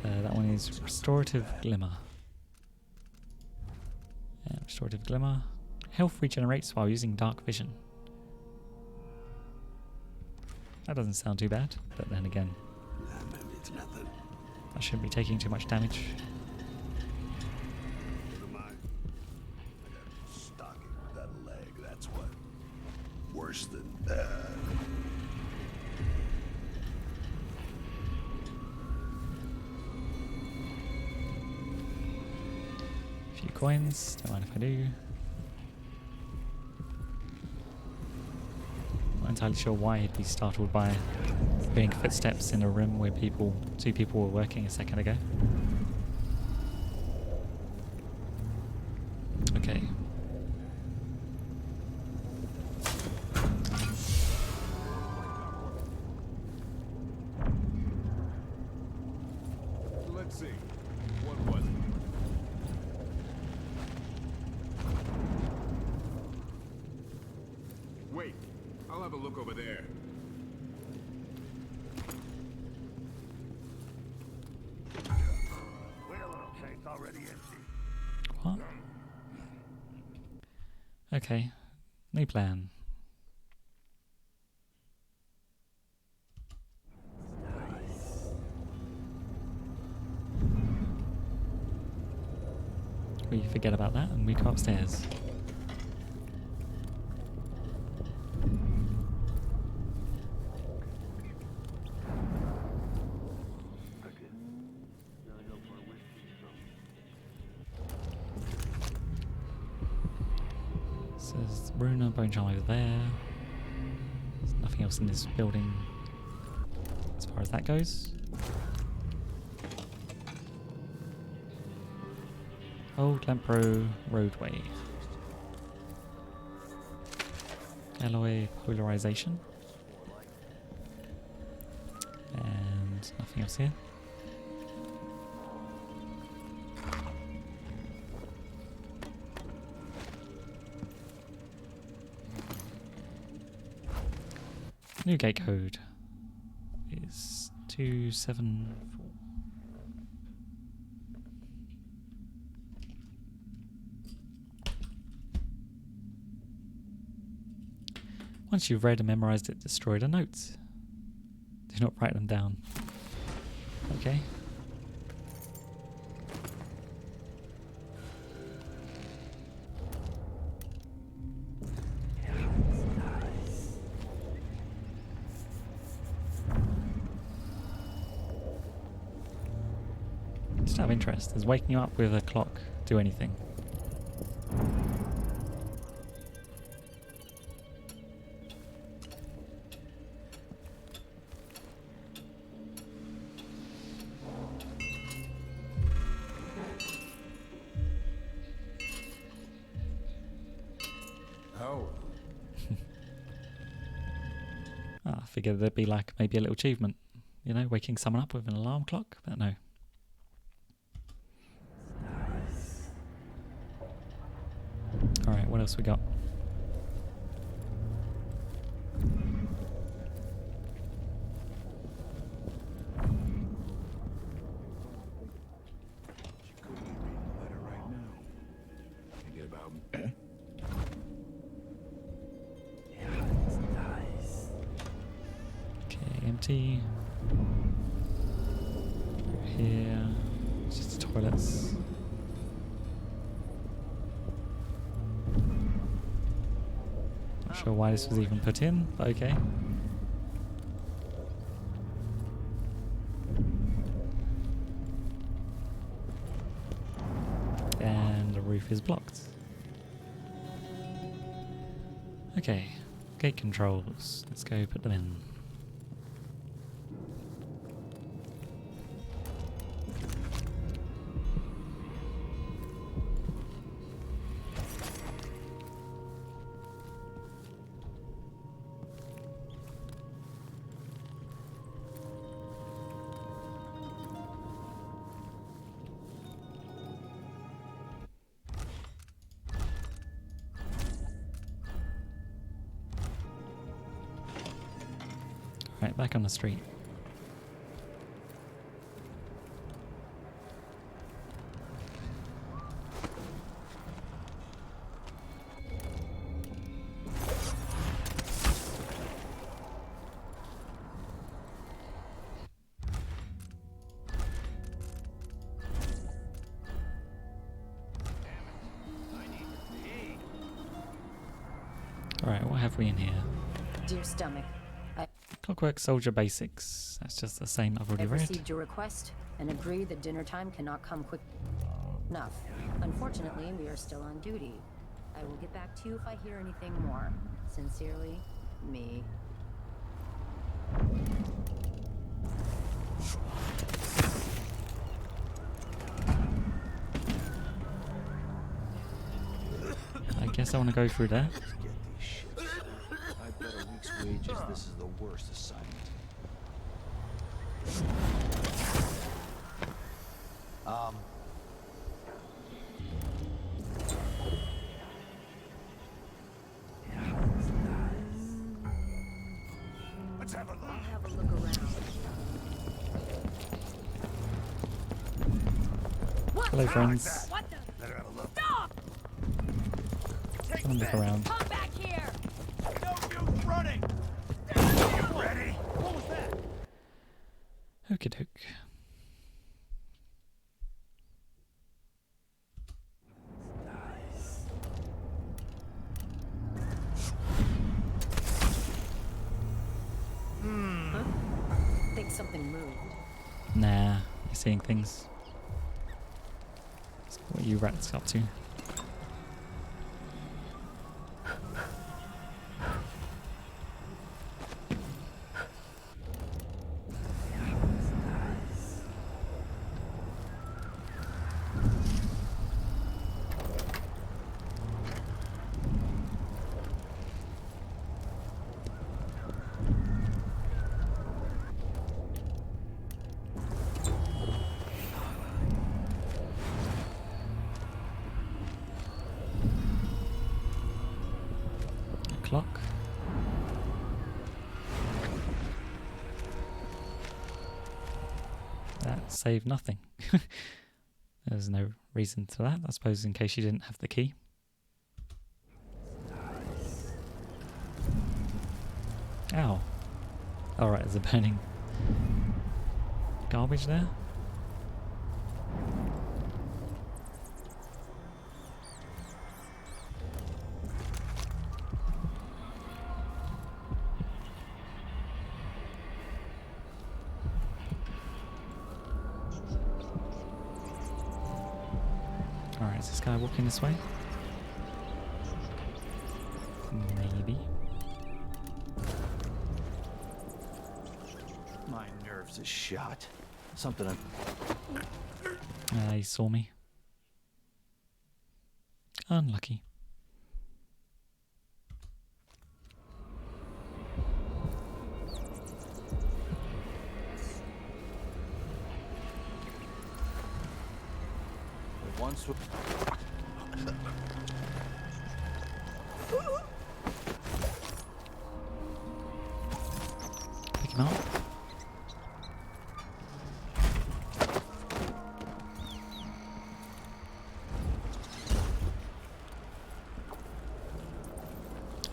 That one is Restorative Glimmer. Yeah, Restorative Glimmer. Health regenerates while using dark vision. That doesn't sound too bad, but then again,
Maybe it's nothing.
I shouldn't be taking too much damage.
What am I? I got a stocking without a leg, that's what. Worse than that.
Few coins, don't mind if I do. Not entirely sure why he'd be startled by hearing footsteps in a room where two people were working a second ago. Okay.
Let's see. What was it?
Wait, I'll have a look over there.
Well, it's already empty.
What? Okay. New plan. We forget about that and we go upstairs. So there's Runa, bone charm over there. There's nothing else in this building as far as that goes. Old Lampro roadway. Alloy polarization. And nothing else here. New gate code is 274. Once you've read and memorized it, destroy the notes. Do not write them down. Okay. Just out of interest, does waking you up with a clock do anything?
Oh.
I figured there'd be like maybe a little achievement, you know, waking someone up with an alarm clock, but no. Alright, what else we got?
She could be reading the letter right now. Thinking about me.
Okay, empty. Here. Just the toilets. Not sure why this was even put in, but okay. And the roof is blocked. Okay, gate controls. Let's go put them in. Right, back on the street. Alright, what have we in here?
Dear Stomach, I
Clockwork Soldier Basics. That's just the same I've already
have
read.
received your request and agree that dinner time cannot come quick enough. Unfortunately, we are still on duty. I will get back to you if I hear anything more. Sincerely, me.
I guess I want to go through there.
Let's get these shits. I bet a week's wages this is the worst assignment.
Let's have a look.
I'll have a look around.
Hello, friends.
What the? Better have a look.
Come and look around.
Come back here!
No use running!
You ready?
What was that?
Okey doke.
Think something moved.
Nah, you're seeing things. So what are you rats up to? Clock. That saved nothing. There's no reason to that, I suppose, in case you didn't have the key. Ow. Alright, there's a burning garbage there. Alright, is this guy walking this way? Maybe.
My nerves are shot. Something I...
He saw me. Unlucky.
Once...
Pick him up.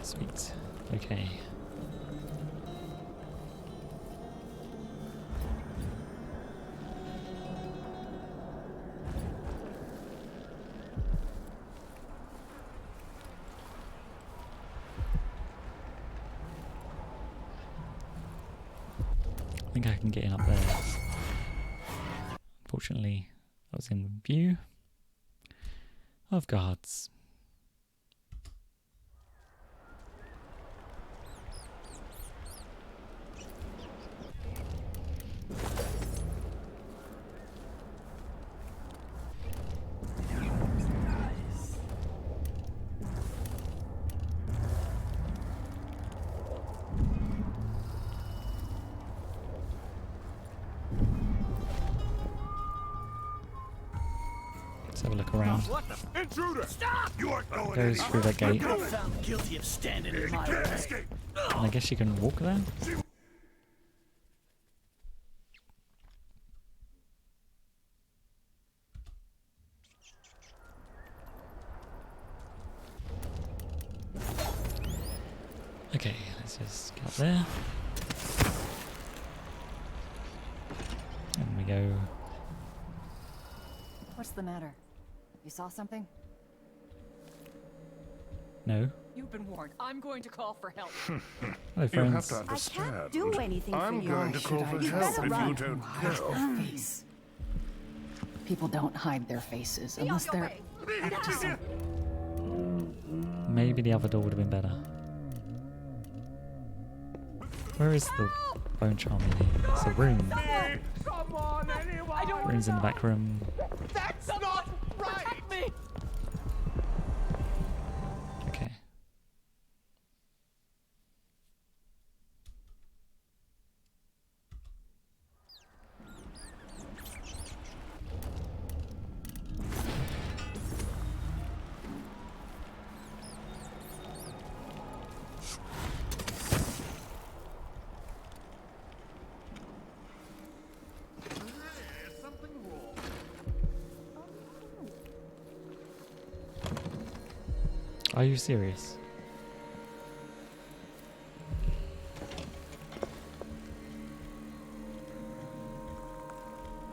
Sweet. Okay. I think I can get in up there. Unfortunately, I was in view of guards. Let's have a look around.
What the intruder? Stop! You aren't going
Goes through that gate.
Found guilty of standing in my way.
And I guess you can walk there? Okay, let's just get up there. And we go.
What's the matter? You saw something?
No.
You've been warned. I'm going to call for help.
Hello, friends.
You have to understand.
I can't do anything
I'm
for you.
going to call for
You
help
better
if
run.
you don't go.
Face. People don't hide their faces unless they're up to something.
Maybe the other door would have been better. Where is the bone charm in here? It's a room. Room's in the back room.
That's not right! Protect me!
Okay. Are you serious?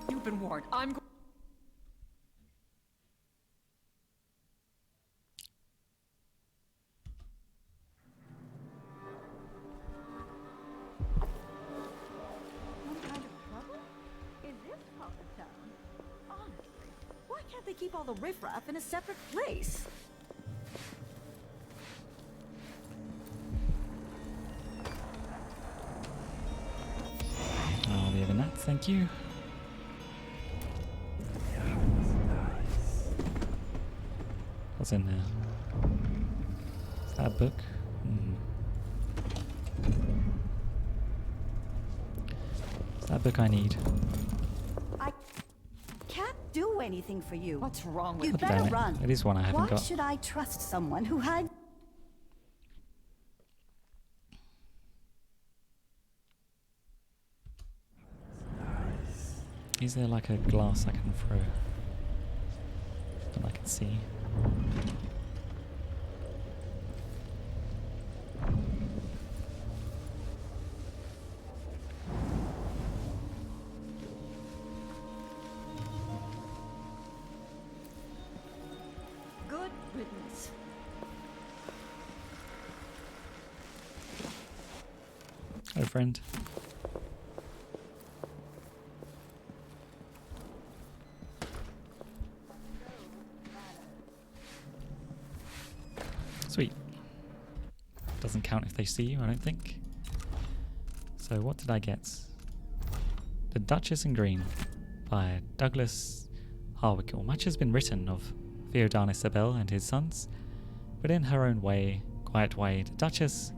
You've been warned. I'm going.
What kind of trouble is this part of town? Honestly, why can't they keep all the riffraff in a separate place?
I'll be having that, thank you. What's in there? Is that a book? Is that a book I need?
I can't do anything for you.
What's wrong with
You'd
God
better
damn it.
run.
It is one I haven't
Why
got.
should I trust someone who had...
Is there like a glass I can throw that I can see?
Good riddance.
Hello, friend. Sweet. Doesn't count if they see you, I don't think. So what did I get? The Duchess in Green by Douglas Harwickle. Much has been written of Theodanis Abel and his sons, but in her own way, quiet way, the Duchess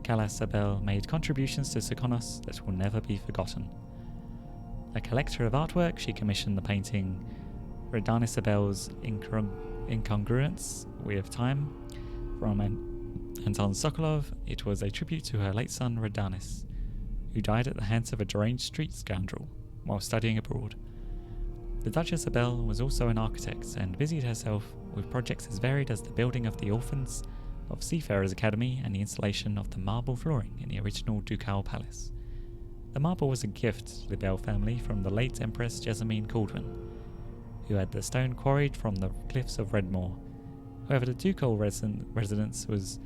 Callas Abel made contributions to Sykonos that will never be forgotten. A collector of artwork, she commissioned the painting Redanis Abel's Incongruence with Time from Anton Sokolov. It was a tribute to her late son Redanis, who died at the hands of a deranged street scoundrel while studying abroad. The Duchess Abel was also an architect and busied herself with projects as varied as the building of the Orphans of Seafarers Academy and the installation of the marble flooring in the original ducal palace. The marble was a gift to the Bell family from the late Empress Jessamine Caldwin, who had the stone quarried from the cliffs of Redmoor. However, the ducal residence was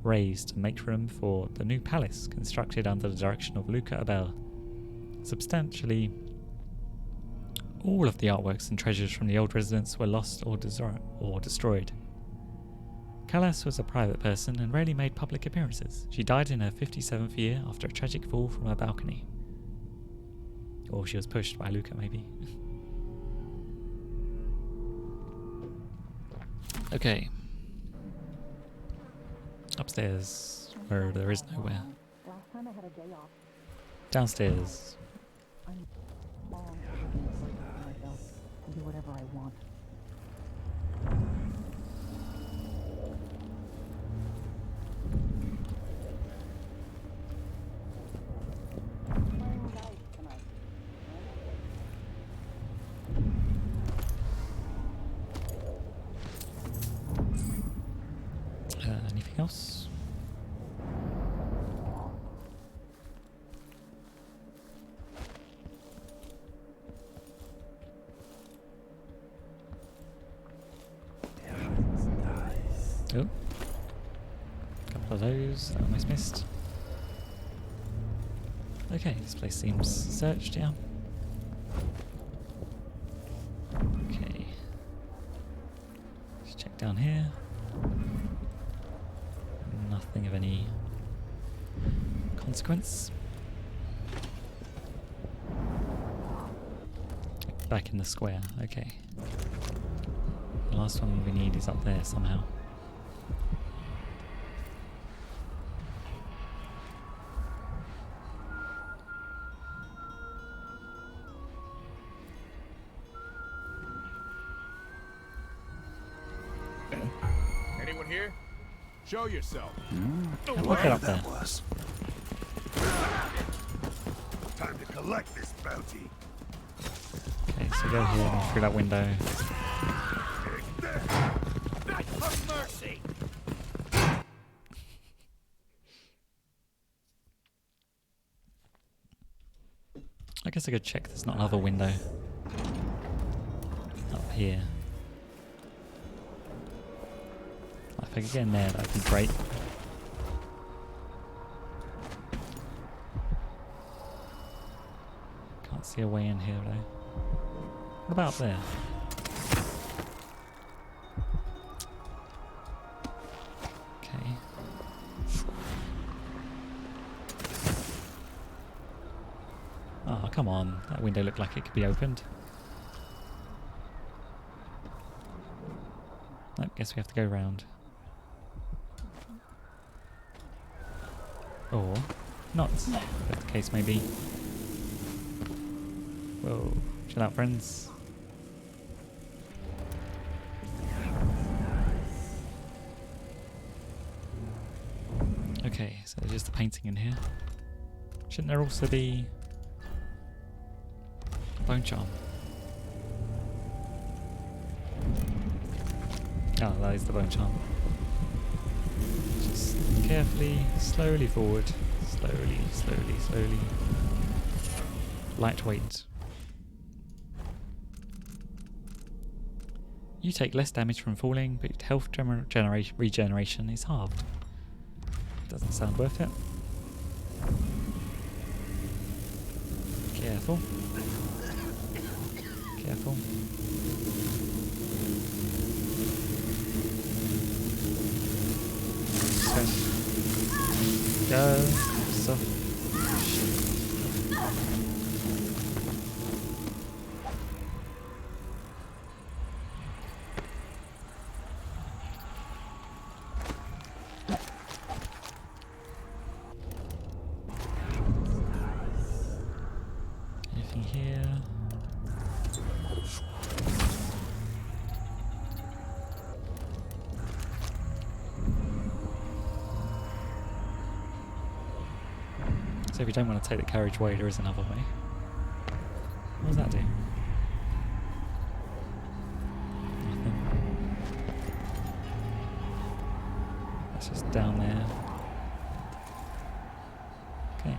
razed to make room for the new palace constructed under the direction of Luca Abel, Substantially all of the artworks and treasures from the old residence were lost or destroyed. Callas was a private person and rarely made public appearances. She died in her 57th year after a tragic fall from a balcony. Or she was pushed by Luca, maybe. Okay. Upstairs, where there is nowhere.
Last time I had a day off.
Downstairs.
I'm long for living a place for myself and do whatever I want.
Anything else? Oh, a couple of those I almost missed. Okay, this place seems searched, yeah. Okay, let's check down here. Nothing of any consequence. Back in the square, okay. The last one we need is up there somehow.
Anyone here? Show yourself.
Look at up there.
That was. Time to collect this bounty.
Okay, so go here and through that window.
Of mercy.
I guess I could check there's not another window up here. If I could get in there, that'd be great. Can't see a way in here though. What about there? Okay. Oh, come on. That window looked like it could be opened. I guess we have to go round. Or not, if the case may be. Whoa, chill out, friends. Okay, so there's just a painting in here. Shouldn't there also be a bone charm? Oh, that is the bone charm. Just carefully, slowly forward. Slowly, slowly, slowly. Lightweight. You take less damage from falling, but your health regeneration is halved. Doesn't sound worth it. Careful. Careful. Go. Soft. Anything here? So if you don't want to take the carriageway, there is another way. What does that do? Nothing. That's just down there. Okay.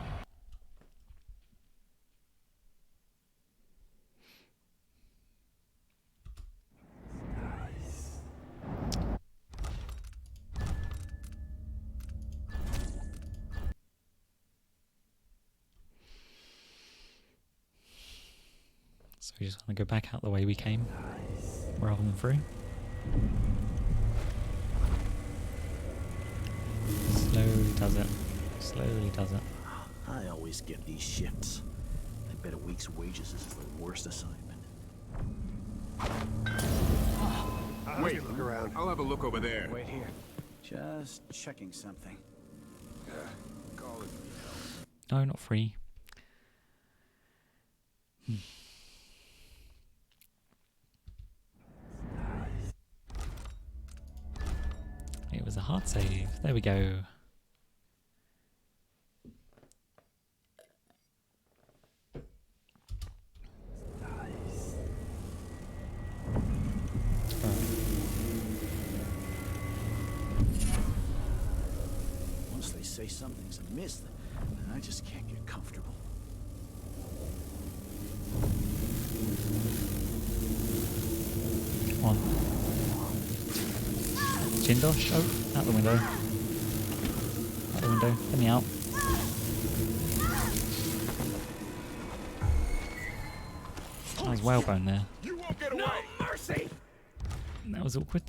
So we just want to go back out the way we came, rather than through. Slowly does it. Slowly does it.
I always get these shifts. I bet a week's wages is the worst assignment.
Wait, look around. I'll have a look over there.
Wait here. Just checking something.
Call it.
No, not free. It was a hard save. There we go.
Once they say something's amiss, then I just can't get comfortable.
Come on. Jindosh? Oh, out the window. Out the window. Let me out. That was whalebone there.
You won't get away. No mercy.
That was awkward.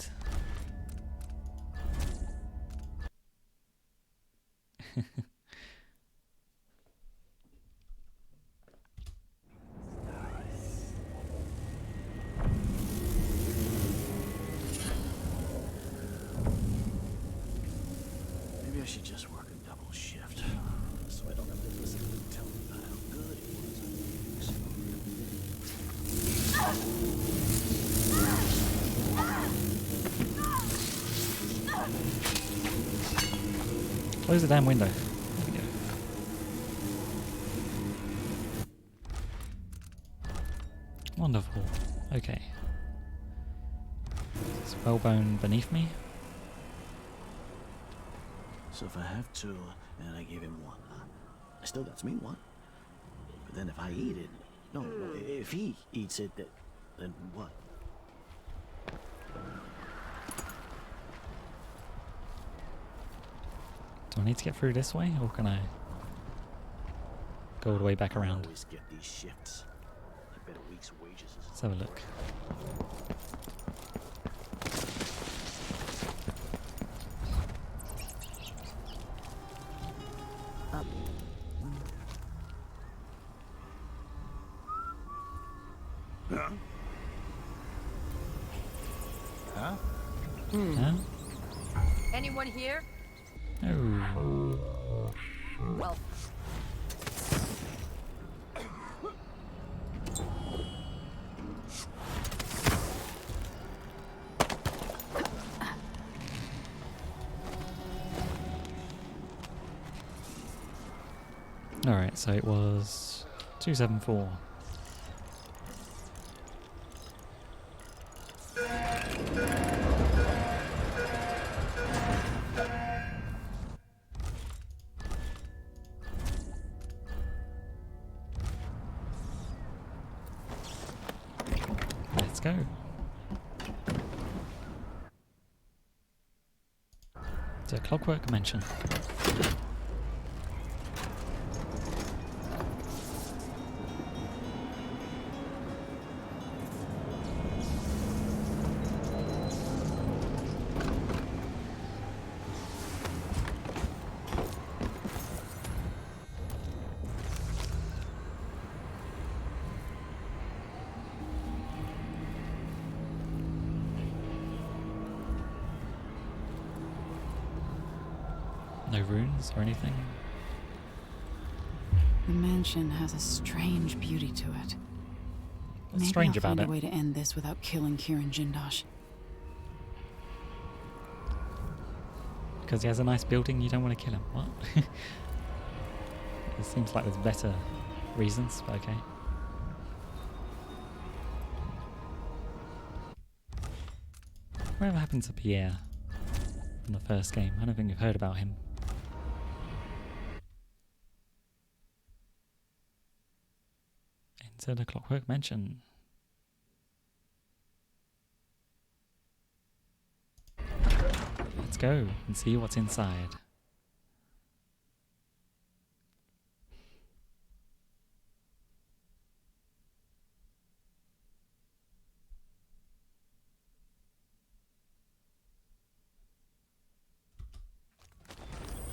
Maybe I should just work a double shift, so I don't have to listen to them tell me about how good it was on
Close the damn window. There we go. Wonderful. Okay. Is whalebone beneath me?
So if I have two, and I give him one, I still got me one. But then if I eat it, no, if he eats it, then what?
Do I need to get through this way, or can I go all the way back
I
around?
always get these shifts. I bet a week's wages is
Let's have a look.
Huh?
Huh?
Anyone here?
Oh.
Well.
Alright, so it was 274. Let's go. To Clockwork Mansion. No runes or anything?
The mansion has a strange beauty to it.
What's
Maybe
strange
I'll
about
find
it?
a way to end this without killing Kieran Jindosh.
Because he has a nice building, you don't want to kill him. What? It seems like there's better reasons, but okay. Whatever happened to Pierre from the first game? I don't think we've heard about him. Into the Clockwork Mansion. Let's go and see what's inside.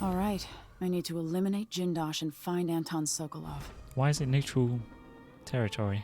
All right, I need to eliminate Jindosh and find Anton Sokolov.
Why is it neutral territory?